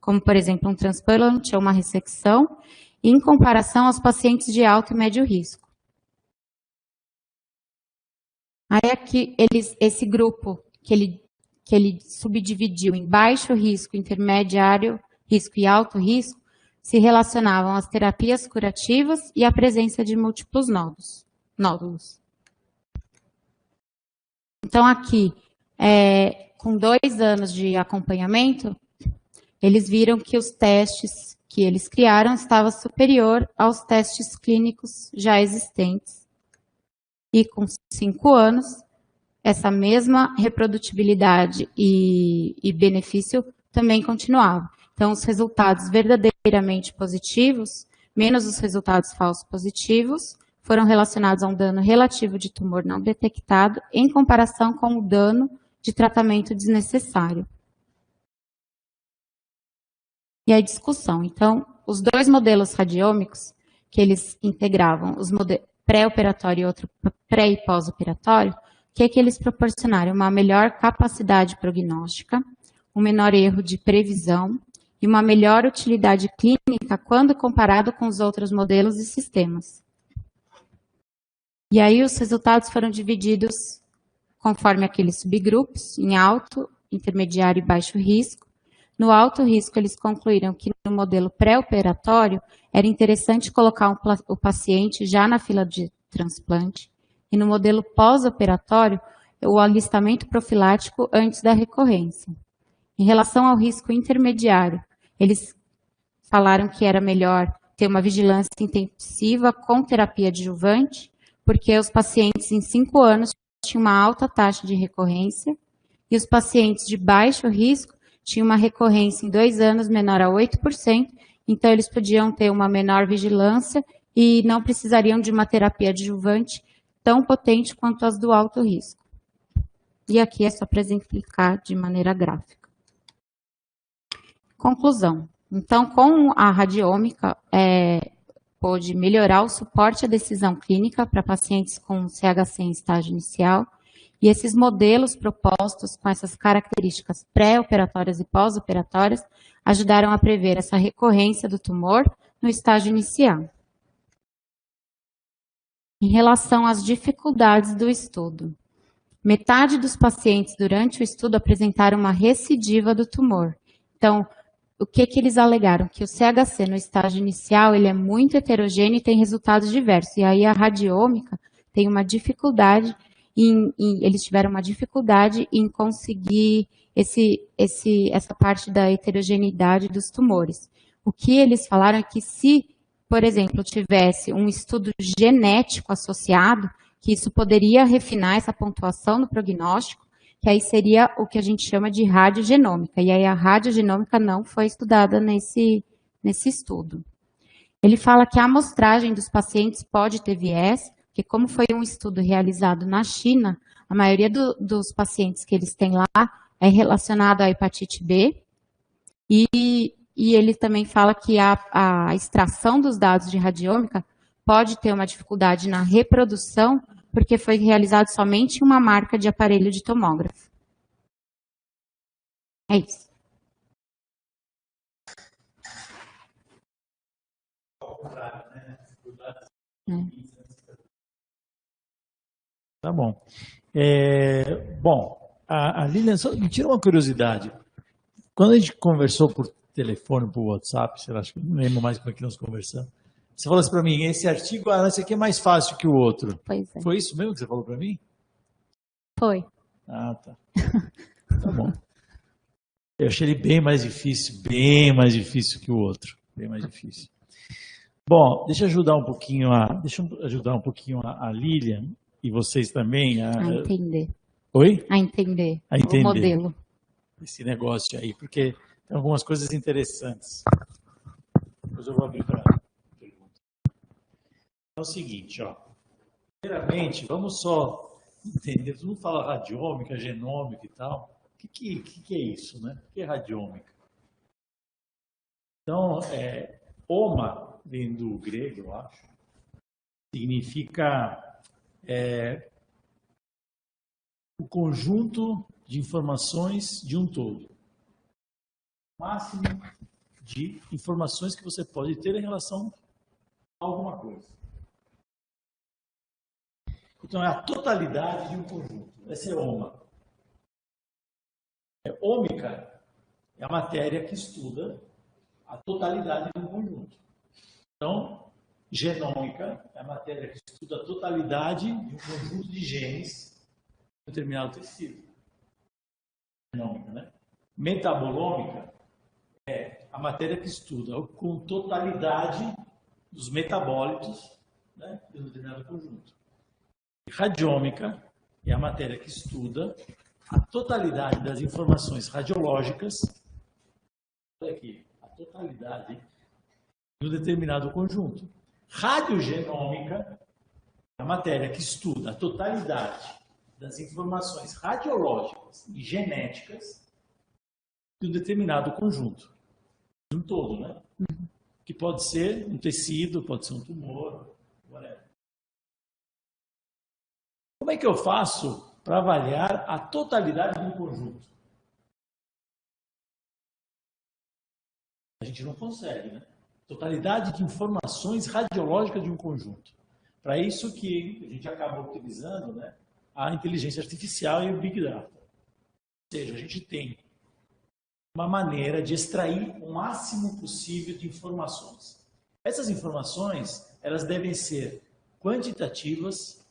como, por exemplo, um transplante ou uma ressecção, em comparação aos pacientes de alto e médio risco. Aí aqui, esse grupo que que ele subdividiu em baixo risco, intermediário risco e alto risco, se relacionavam às terapias curativas e à presença de múltiplos nódulos. Então, aqui, com 2 anos de acompanhamento, eles viram que os testes que eles criaram estavam superior aos testes clínicos já existentes. E com 5 anos, essa mesma reprodutibilidade e benefício também continuava. Então, os resultados verdadeiramente positivos, menos os resultados falsos positivos, foram relacionados a um dano relativo de tumor não detectado em comparação com o dano de tratamento desnecessário. E a discussão. Então, os 2 modelos radiômicos que eles integravam, os pré-operatório e outro pré- e pós-operatório, que eles proporcionaram? Uma melhor capacidade prognóstica, um menor erro de previsão e uma melhor utilidade clínica quando comparado com os outros modelos e sistemas. E aí os resultados foram divididos conforme aqueles subgrupos, em alto, intermediário e baixo risco. No alto risco, eles concluíram que no modelo pré-operatório era interessante colocar o paciente já na fila de transplante, e no modelo pós-operatório, o alistamento profilático antes da recorrência. Em relação ao risco intermediário, eles falaram que era melhor ter uma vigilância intensiva com terapia adjuvante, porque os pacientes em 5 anos tinham uma alta taxa de recorrência, e os pacientes de baixo risco tinham uma recorrência em 2 anos menor a 8%, então eles podiam ter uma menor vigilância e não precisariam de uma terapia adjuvante tão potente quanto as do alto risco. E aqui é só para exemplificar de maneira gráfica. Conclusão. Então, com a radiômica, pôde melhorar o suporte à decisão clínica para pacientes com CHC em estágio inicial, e esses modelos propostos com essas características pré-operatórias e pós-operatórias ajudaram a prever essa recorrência do tumor no estágio inicial. Em relação às dificuldades do estudo, metade dos pacientes durante o estudo apresentaram uma recidiva do tumor. Então, o que eles alegaram? Que o CHC no estágio inicial ele é muito heterogêneo e tem resultados diversos. E aí a radiômica tem uma dificuldade, eles tiveram uma dificuldade em conseguir essa parte da heterogeneidade dos tumores. O que eles falaram é que se, por exemplo, tivesse um estudo genético associado, que isso poderia refinar essa pontuação no prognóstico, que aí seria o que a gente chama de radiogenômica. E aí a radiogenômica não foi estudada nesse estudo. Ele fala que a amostragem dos pacientes pode ter viés, porque como foi um estudo realizado na China, a maioria dos pacientes que eles têm lá é relacionado à hepatite B, e ele também fala que a extração dos dados de radiômica pode ter uma dificuldade na reprodução, porque foi realizado somente uma marca de aparelho de tomógrafo. É isso. Tá bom. Bom, a Lilian, só me tira uma curiosidade. Quando a gente conversou por telefone, por WhatsApp, sei lá, acho que não lembro mais como é que nós conversamos, você falou assim para mim, esse artigo, esse aqui é mais fácil que o outro. Pois é. Foi isso mesmo que você falou para mim? Foi. Ah, tá. Tá bom. Eu achei ele bem mais difícil que o outro. Bem mais difícil. Bom, deixa eu ajudar um pouquinho a Lilian e vocês também A entender. Oi? A entender. A entender o modelo. Esse negócio aí, porque tem algumas coisas interessantes. Depois eu vou abrir para pergunta. É o seguinte, ó. Primeiramente, vamos só entender, todo mundo fala radiômica, genômica e tal. O que é isso, né? O que é radiômica? Então, oma vem do grego, eu acho. Significa o conjunto de informações de um todo. O máximo de informações que você pode ter em relação a alguma coisa. Então, é a totalidade de um conjunto. Essa é oma. Ômica é a matéria que estuda a totalidade de um conjunto. Então, genômica é a matéria que estuda a totalidade de um conjunto de genes em determinado tecido. Genômica, né? Metabolômica é a matéria que estuda com totalidade dos metabólitos, né, de um determinado conjunto. Radiômica é a matéria que estuda a totalidade das informações radiológicas, olha aqui, a totalidade de um determinado conjunto. Radiogenômica é a matéria que estuda a totalidade das informações radiológicas e genéticas de um determinado conjunto. Um todo, né? Que pode ser um tecido, pode ser um tumor, whatever. Como é que eu faço para avaliar a totalidade de um conjunto? A gente não consegue, né? Totalidade de informações radiológicas de um conjunto. Para isso que a gente acaba utilizando, né, a inteligência artificial e o Big Data. Ou seja, a gente tem uma maneira de extrair o máximo possível de informações. Essas informações, elas devem ser quantitativas,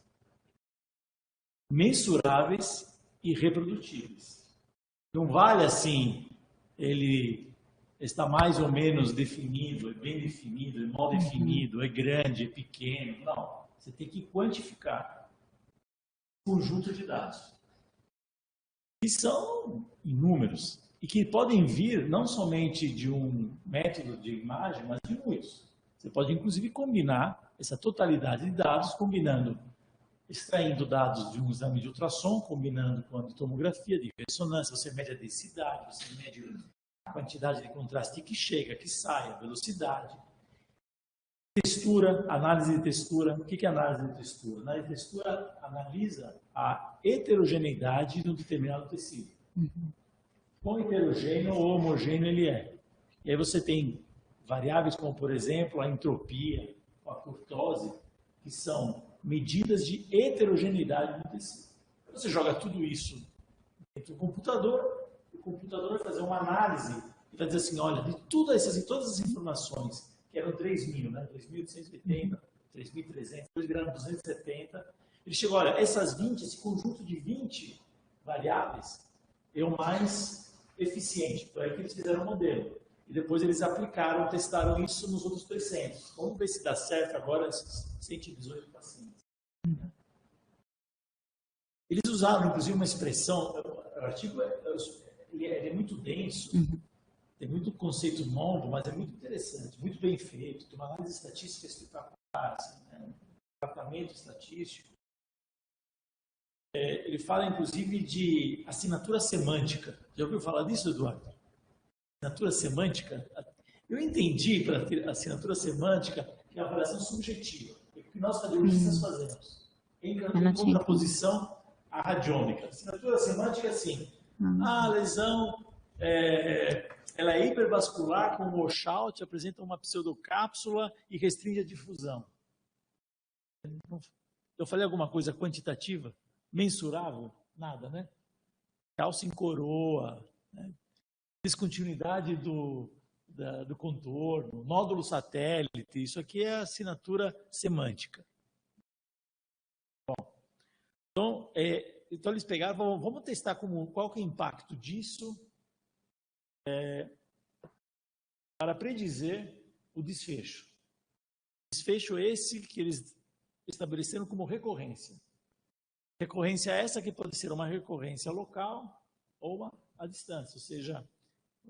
mensuráveis e reprodutíveis. Não vale assim, ele está mais ou menos definido, é bem definido, é mal definido, é grande, é pequeno. Não, você tem que quantificar um conjunto de dados. Que são inúmeros e que podem vir não somente de um método de imagem, mas de muitos. Você pode, inclusive, combinar essa totalidade de dados, extraindo dados de um exame de ultrassom, combinando com a tomografia de ressonância, você mede a densidade, você mede a quantidade de contraste que chega, que sai, a velocidade. Textura, análise de textura. O que é análise de textura? Análise de textura analisa a heterogeneidade de um determinado tecido. Quão heterogêneo ou homogêneo ele é. E aí você tem variáveis como, por exemplo, a entropia, a curtose, que são medidas de heterogeneidade do tecido. Você joga tudo isso dentro do computador, o computador vai fazer uma análise e vai dizer assim, olha, de todas as informações, que eram 3.000, né? 3.880, 3.300, depois viraram 270, ele chegou, olha, esse conjunto de 20 variáveis é o mais eficiente. Foi aí que eles fizeram o modelo. E depois eles aplicaram, testaram isso nos outros 300. Vamos ver se dá certo agora esses 118 pacientes. Eles usaram, inclusive, uma expressão, o artigo ele é muito denso, tem muito conceito novo, mas é muito interessante, muito bem feito, tem uma análise estatística espetacular, né? Um tratamento estatístico. Ele fala, inclusive, de assinatura semântica. Já ouviu falar disso, Eduardo? Assinatura semântica? Eu entendi para ter assinatura semântica que é a avaliação subjetiva. É o que nós radiologistas fazemos. Em contraposição à radiômica. Assinatura semântica é assim. A lesão ela é hipervascular com washout, apresenta uma pseudocápsula e restringe a difusão. Eu falei alguma coisa quantitativa? Mensurável? Nada, né? Calça em coroa, né? Descontinuidade do contorno, nódulo satélite, isso aqui é assinatura semântica. Bom, então eles pegaram, vamos testar qual que é o impacto disso para predizer o desfecho. Desfecho esse que eles estabeleceram como recorrência. Recorrência essa que pode ser uma recorrência local ou à distância, ou seja,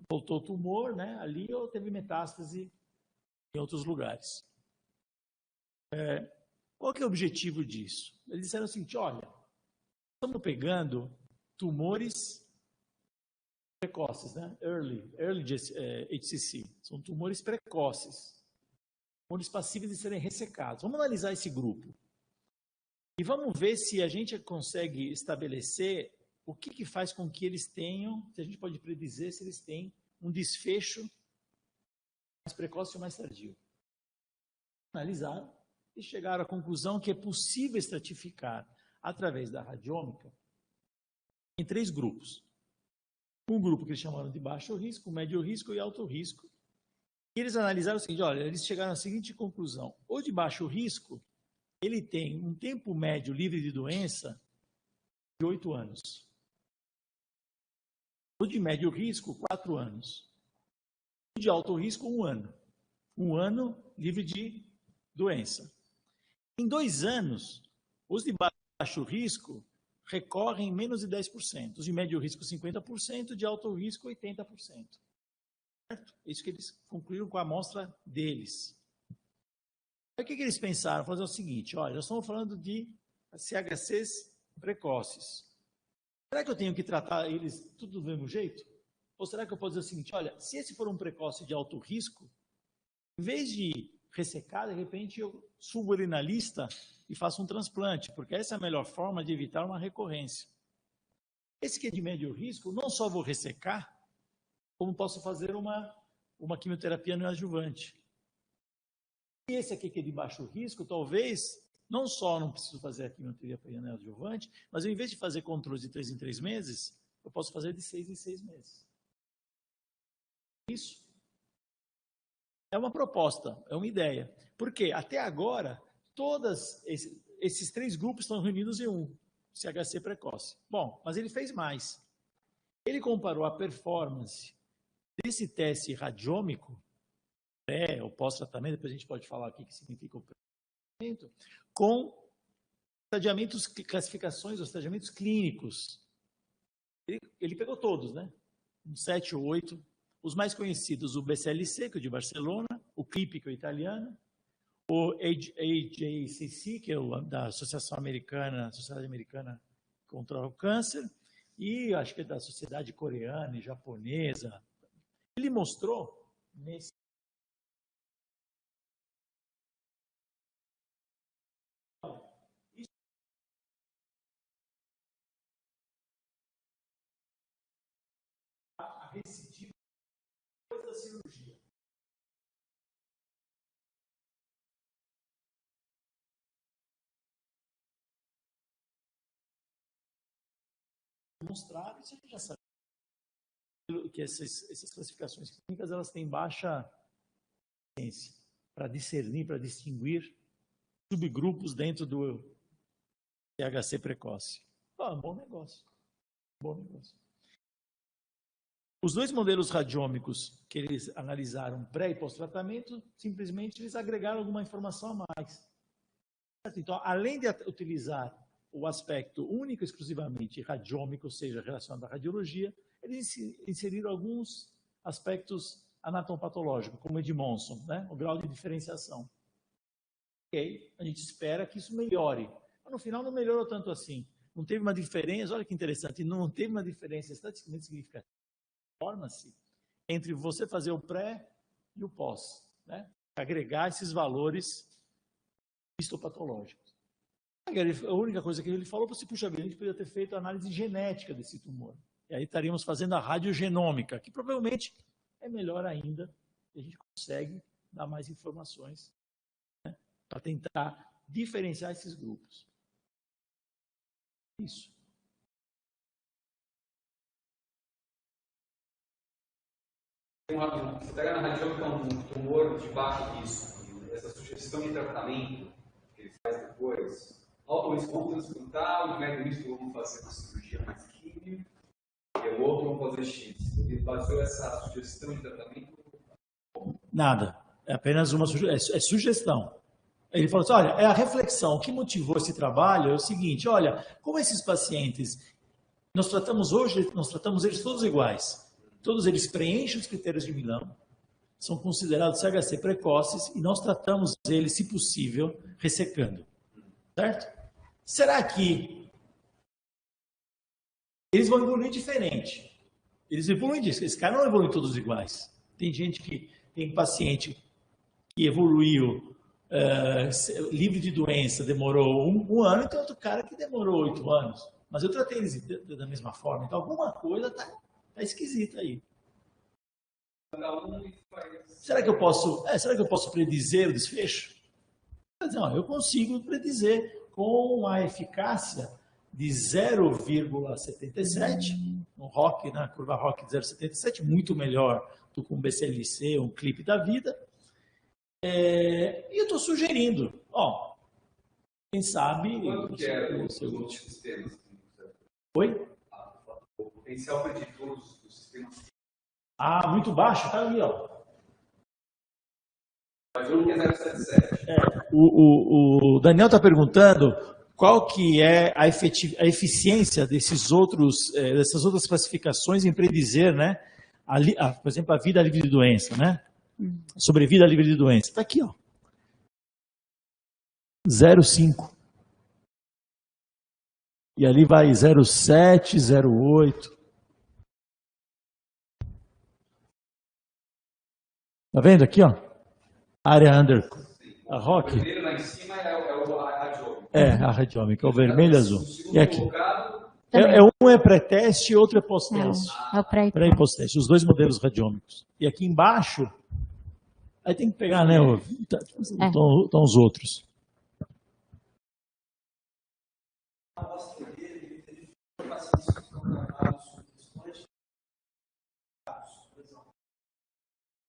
voltou tumor, né, ali ou teve metástase em outros lugares. Qual que é o objetivo disso? Eles disseram o seguinte, olha, estamos pegando tumores precoces, né? Early HCC, são tumores precoces, tumores passíveis de serem ressecados. Vamos analisar esse grupo. E vamos ver se a gente consegue estabelecer o que faz com que eles tenham, se a gente pode predizer se eles têm um desfecho mais precoce ou mais tardio. Analisaram e chegaram à conclusão que é possível estratificar, através da radiômica, em 3 grupos. um grupo que eles chamaram de baixo risco, médio risco e alto risco. E eles analisaram o seguinte, olha, eles chegaram à seguinte conclusão. O de baixo risco, ele tem um tempo médio livre de doença de 8 anos. O de médio risco, 4 anos. O de alto risco, 1 ano. 1 ano livre de doença. Em 2 anos, os de baixo risco recorrem menos de 10%. Os de médio risco, 50%. De alto risco, 80%. Certo? Isso que eles concluíram com a amostra deles. Aí, o que eles pensaram? Fazer o seguinte, olha, nós estamos falando de CHCs precoces. Será que eu tenho que tratar eles tudo do mesmo jeito? Ou será que eu posso dizer o seguinte, olha, se esse for um precoce de alto risco, em vez de ressecar, de repente eu subo ele na lista e faço um transplante, porque essa é a melhor forma de evitar uma recorrência. Esse que é de médio risco, não só vou ressecar, como posso fazer uma quimioterapia neoadjuvante. E esse aqui que é de baixo risco, talvez, não só não preciso fazer a quimioterapia neoadjuvante, mas eu, em vez de fazer controles de 3 em 3 meses, eu posso fazer de 6 em 6 meses. Isso é uma proposta, é uma ideia. Porque até agora, todos esses 3 grupos estão reunidos em um, CHC precoce. Bom, mas ele fez mais. Ele comparou a performance desse teste radiômico, pré ou pós-tratamento, depois a gente pode falar aqui o que significa o tratamento, com estadiamentos, classificações ou estadiamentos clínicos. Ele pegou todos, né? 7 ou 8. Os mais conhecidos, o BCLC, que é o de Barcelona, o CLIP, que é o italiano, o AJCC, que é o da Associação Americana, Sociedade Americana contra o Câncer, e acho que é da Sociedade Coreana e Japonesa. Ele mostrou nesse a recidiva depois da cirurgia. Mostrado, isso a gente já sabe que essas classificações clínicas elas têm baixa ciência para discernir, para distinguir subgrupos dentro do CHC precoce. Bom negócio. Bom negócio. Os 2 modelos radiômicos que eles analisaram pré e pós-tratamento, simplesmente eles agregaram alguma informação a mais. Então, além de utilizar o aspecto único e exclusivamente radiômico, ou seja, relacionado à radiologia, eles inseriram alguns aspectos anatomopatológicos, como o Edmondson, né? O grau de diferenciação. Ok, a gente espera que isso melhore. Mas no final não melhorou tanto assim. Não teve uma diferença, olha que interessante, não teve uma diferença estatisticamente significativa entre você fazer o pré e o pós, né? Agregar esses valores histopatológicos. A única coisa que ele falou, você, puxa vida, a gente podia ter feito a análise genética desse tumor. E aí estaríamos fazendo a radiogenômica, que provavelmente é melhor ainda, e a gente consegue dar mais informações, né, para tentar diferenciar esses grupos. Isso. Você pega na radiômica um tumor de baixo risco, essa sugestão de tratamento que ele faz depois, alto risco vamos transplantar, o médio risco vamos fazer uma cirurgia mais química, e o outro vamos fazer X. Ele baseou essa sugestão de tratamento? Nada, é apenas uma sugestão. Ele falou assim, olha, é a reflexão, o que motivou esse trabalho é o seguinte, olha, como esses pacientes, nós tratamos eles todos iguais. Todos eles preenchem os critérios de Milão, são considerados CHC precoces e nós tratamos eles, se possível, ressecando. Certo? Será que eles vão evoluir diferente? Eles evoluem disso. Esse cara não evolui todos iguais. Tem gente que tem paciente que evoluiu livre de doença, demorou um ano, e tem outro cara que demorou 8 anos. Mas eu tratei eles da mesma forma. Então, alguma coisa está esquisita aí. Será que eu posso predizer o desfecho? Não, eu consigo predizer com a eficácia de 0,77, um ROC, na curva ROC de 0,77, muito melhor do que um BCLC, um clipe da vida. E eu estou sugerindo, quem sabe... Quanto que é os outros sistemas? Oi? O potencial preditor dos sistemas. Muito baixo, tá ali, Mas um que é 0,77. O Daniel está perguntando qual que é a eficiência dessas outras classificações em predizer, né? Por exemplo, a vida livre de doença, né? Sobrevida livre de doença. Está aqui, 0,5. E ali vai 0,7, 0,8. Tá vendo aqui, área under a ROC? O vermelho lá em cima é a radiômica. A radiômica, o vermelho e azul. E aqui. Um é pré-teste e outro é pós-teste. É o pré e pós-teste, os dois modelos radiômicos. E aqui embaixo, aí tem que pegar, né? Estão os outros.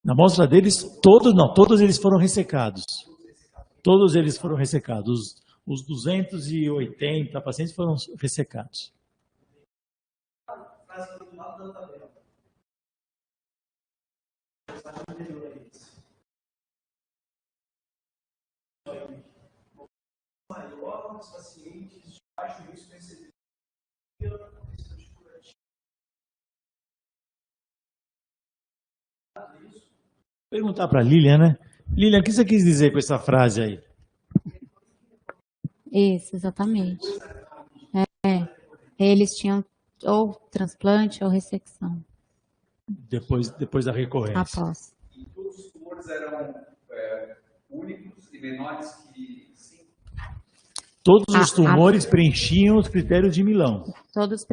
Na amostra deles, todos eles foram ressecados. Todos eles foram ressecados. Os 280 pacientes foram ressecados. Maior nos pacientes de baixo risco de receber Perguntar para a Lilian, né? Lilian, o que você quis dizer com essa frase aí? Isso, exatamente. Eles tinham ou transplante ou ressecção. Depois da recorrência. Após. E todos os tumores eram únicos e menores que 5? Todos os tumores preenchiam os critérios de Milão. Todos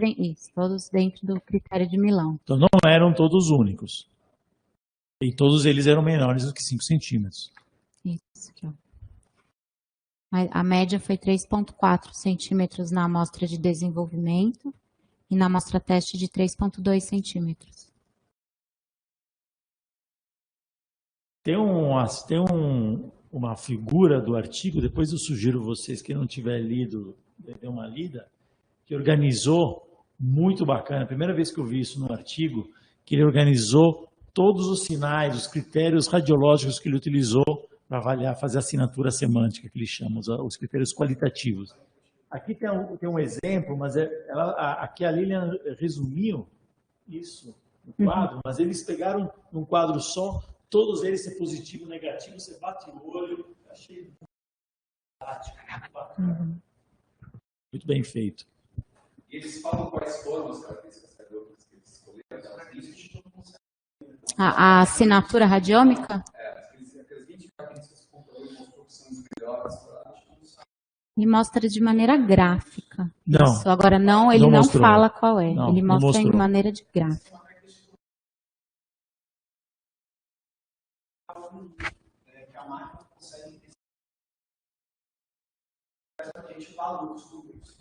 dentro do critério de Milão. Então não eram todos únicos. E todos eles eram menores do que 5 centímetros. Isso aqui, A média foi 3,4 centímetros na amostra de desenvolvimento e na amostra teste de 3,2 centímetros. Tem uma figura do artigo, depois eu sugiro vocês que não tiver lido, dê uma lida, que organizou, muito bacana, a primeira vez que eu vi isso no artigo, que ele organizou todos os sinais, os critérios radiológicos que ele utilizou para avaliar, fazer a assinatura semântica, que ele chama, os critérios qualitativos. Aqui tem um exemplo, mas aqui a Lilian resumiu isso no quadro, mas eles pegaram num quadro só, todos eles ser positivo, negativo, você bate o olho, achei muito bem feito. E eles falam quais foram as características radiológicas que eles escolheram? A assinatura radiômica? Aquelas 20 características que o computador mostrou que são as melhores para a gente. Ele mostra de maneira gráfica. Não. Isso. Agora, ele não fala qual é. Não, ele mostra mostrou. em maneira de gráfica. Que a máquina consegue a gente valor dos números.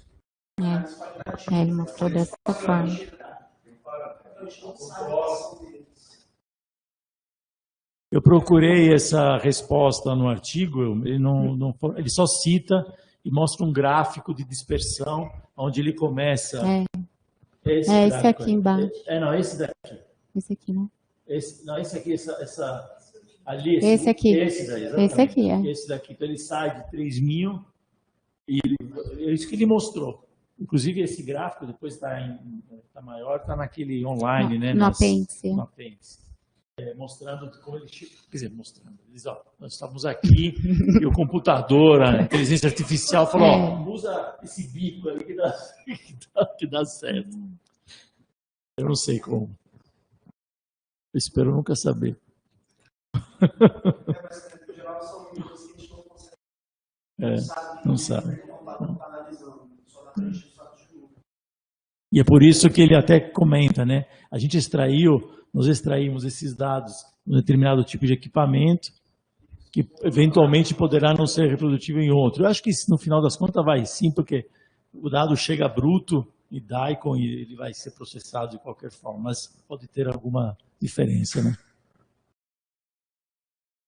Ele mostrou dessa forma. Eu procurei essa resposta no artigo, ele só cita e mostra um gráfico de dispersão, onde ele começa... Esse aqui embaixo. Não, esse daqui. Esse aqui, né? Esse aqui, ali, esse aqui. Esse daí, exatamente. Esse aqui, Esse daqui. Então ele sai de 3.000 e é isso que ele mostrou. Inclusive esse gráfico, depois está maior, está naquele online, né? No apêndice. No apêndice. Mostrando como ele... Quer dizer, mostrando. Eles, nós estávamos aqui e o computador, a inteligência artificial falou, usa esse bico ali que dá certo. Eu não sei como. Eu espero nunca saber. Não sabe. E é por isso que ele até comenta, né? Nós extraímos esses dados num determinado tipo de equipamento que eventualmente poderá não ser reprodutível em outro. Eu acho que no final das contas vai sim, porque o dado chega bruto e DICOM e ele vai ser processado de qualquer forma, mas pode ter alguma diferença, né?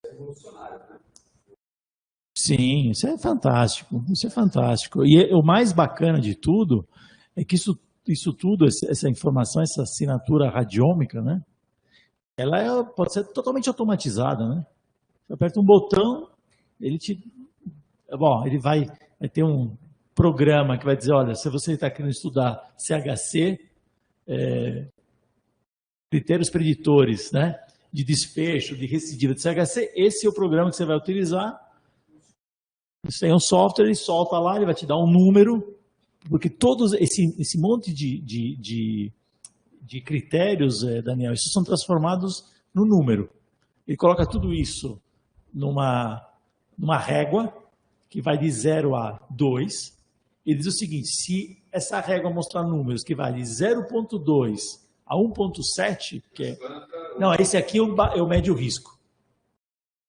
Revolucionário, né? Sim, isso é fantástico, isso é fantástico. E o mais bacana de tudo é que isso tudo, essa informação, essa assinatura radiômica, né? Ela pode ser totalmente automatizada, né? Você aperta um botão, ele vai ter um programa que vai dizer, olha, se você está querendo estudar CHC, critérios preditores, né, de desfecho, de recidiva de CHC, esse é o programa que você vai utilizar. Você tem um software, ele solta lá, ele vai te dar um número, porque todos esse monte de critérios, Daniel, esses são transformados no número. Ele coloca tudo isso numa régua, que vai de 0 a 2, ele diz o seguinte, se essa régua mostrar números que vai de 0,2 a 1,7, que é... Não, esse aqui é o médio risco.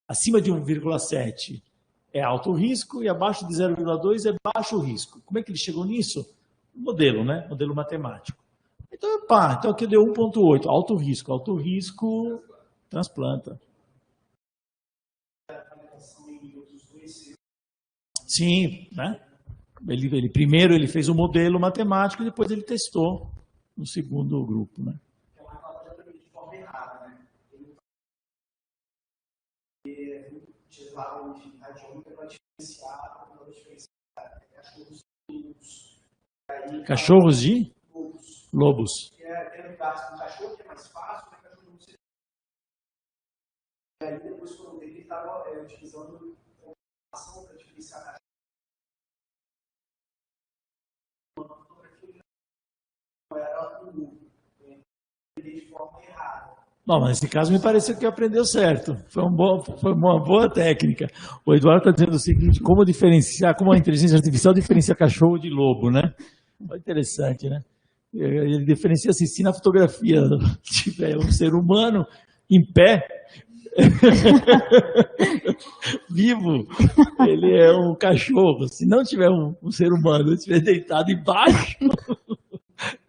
Acima de 1,7 é alto risco e abaixo de 0,2 é baixo risco. Como é que ele chegou nisso? Modelo, né? Modelo matemático. Então, então aqui deu 1,8, alto risco, transplanta. Sim, né? Primeiro ele fez o modelo matemático e depois ele testou no segundo grupo, né? É uma calculada de forma errada, né? Ele utilizaram de radiômica para diferenciar cachorros de lobos. Tem lugares com cachorro que é mais fácil, né? Cachorro não se... E aí depois quando ele estava utilizando informação para diferenciar cachorro. Era de forma errada. Não, mas nesse caso me pareceu que aprendeu certo. Foi uma boa técnica. O Eduardo está dizendo o seguinte, como a inteligência artificial diferencia cachorro de lobo, né? É interessante, né? Ele diferencia assim, se na fotografia tiver um ser humano em pé, vivo, ele é um cachorro. Se não tiver um ser humano, ele estiver deitado embaixo,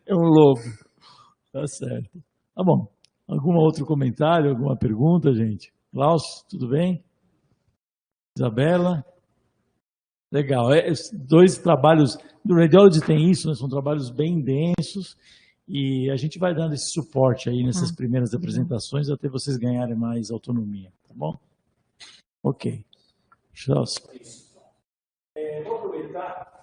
é um lobo. Tá certo. Tá bom. Algum outro comentário, alguma pergunta, gente? Klaus, tudo bem? Isabela? Legal. Dois trabalhos, do Radiology tem isso, né? São trabalhos bem densos e a gente vai dando esse suporte aí nessas primeiras apresentações até vocês ganharem mais autonomia, tá bom? Ok. Vou aproveitar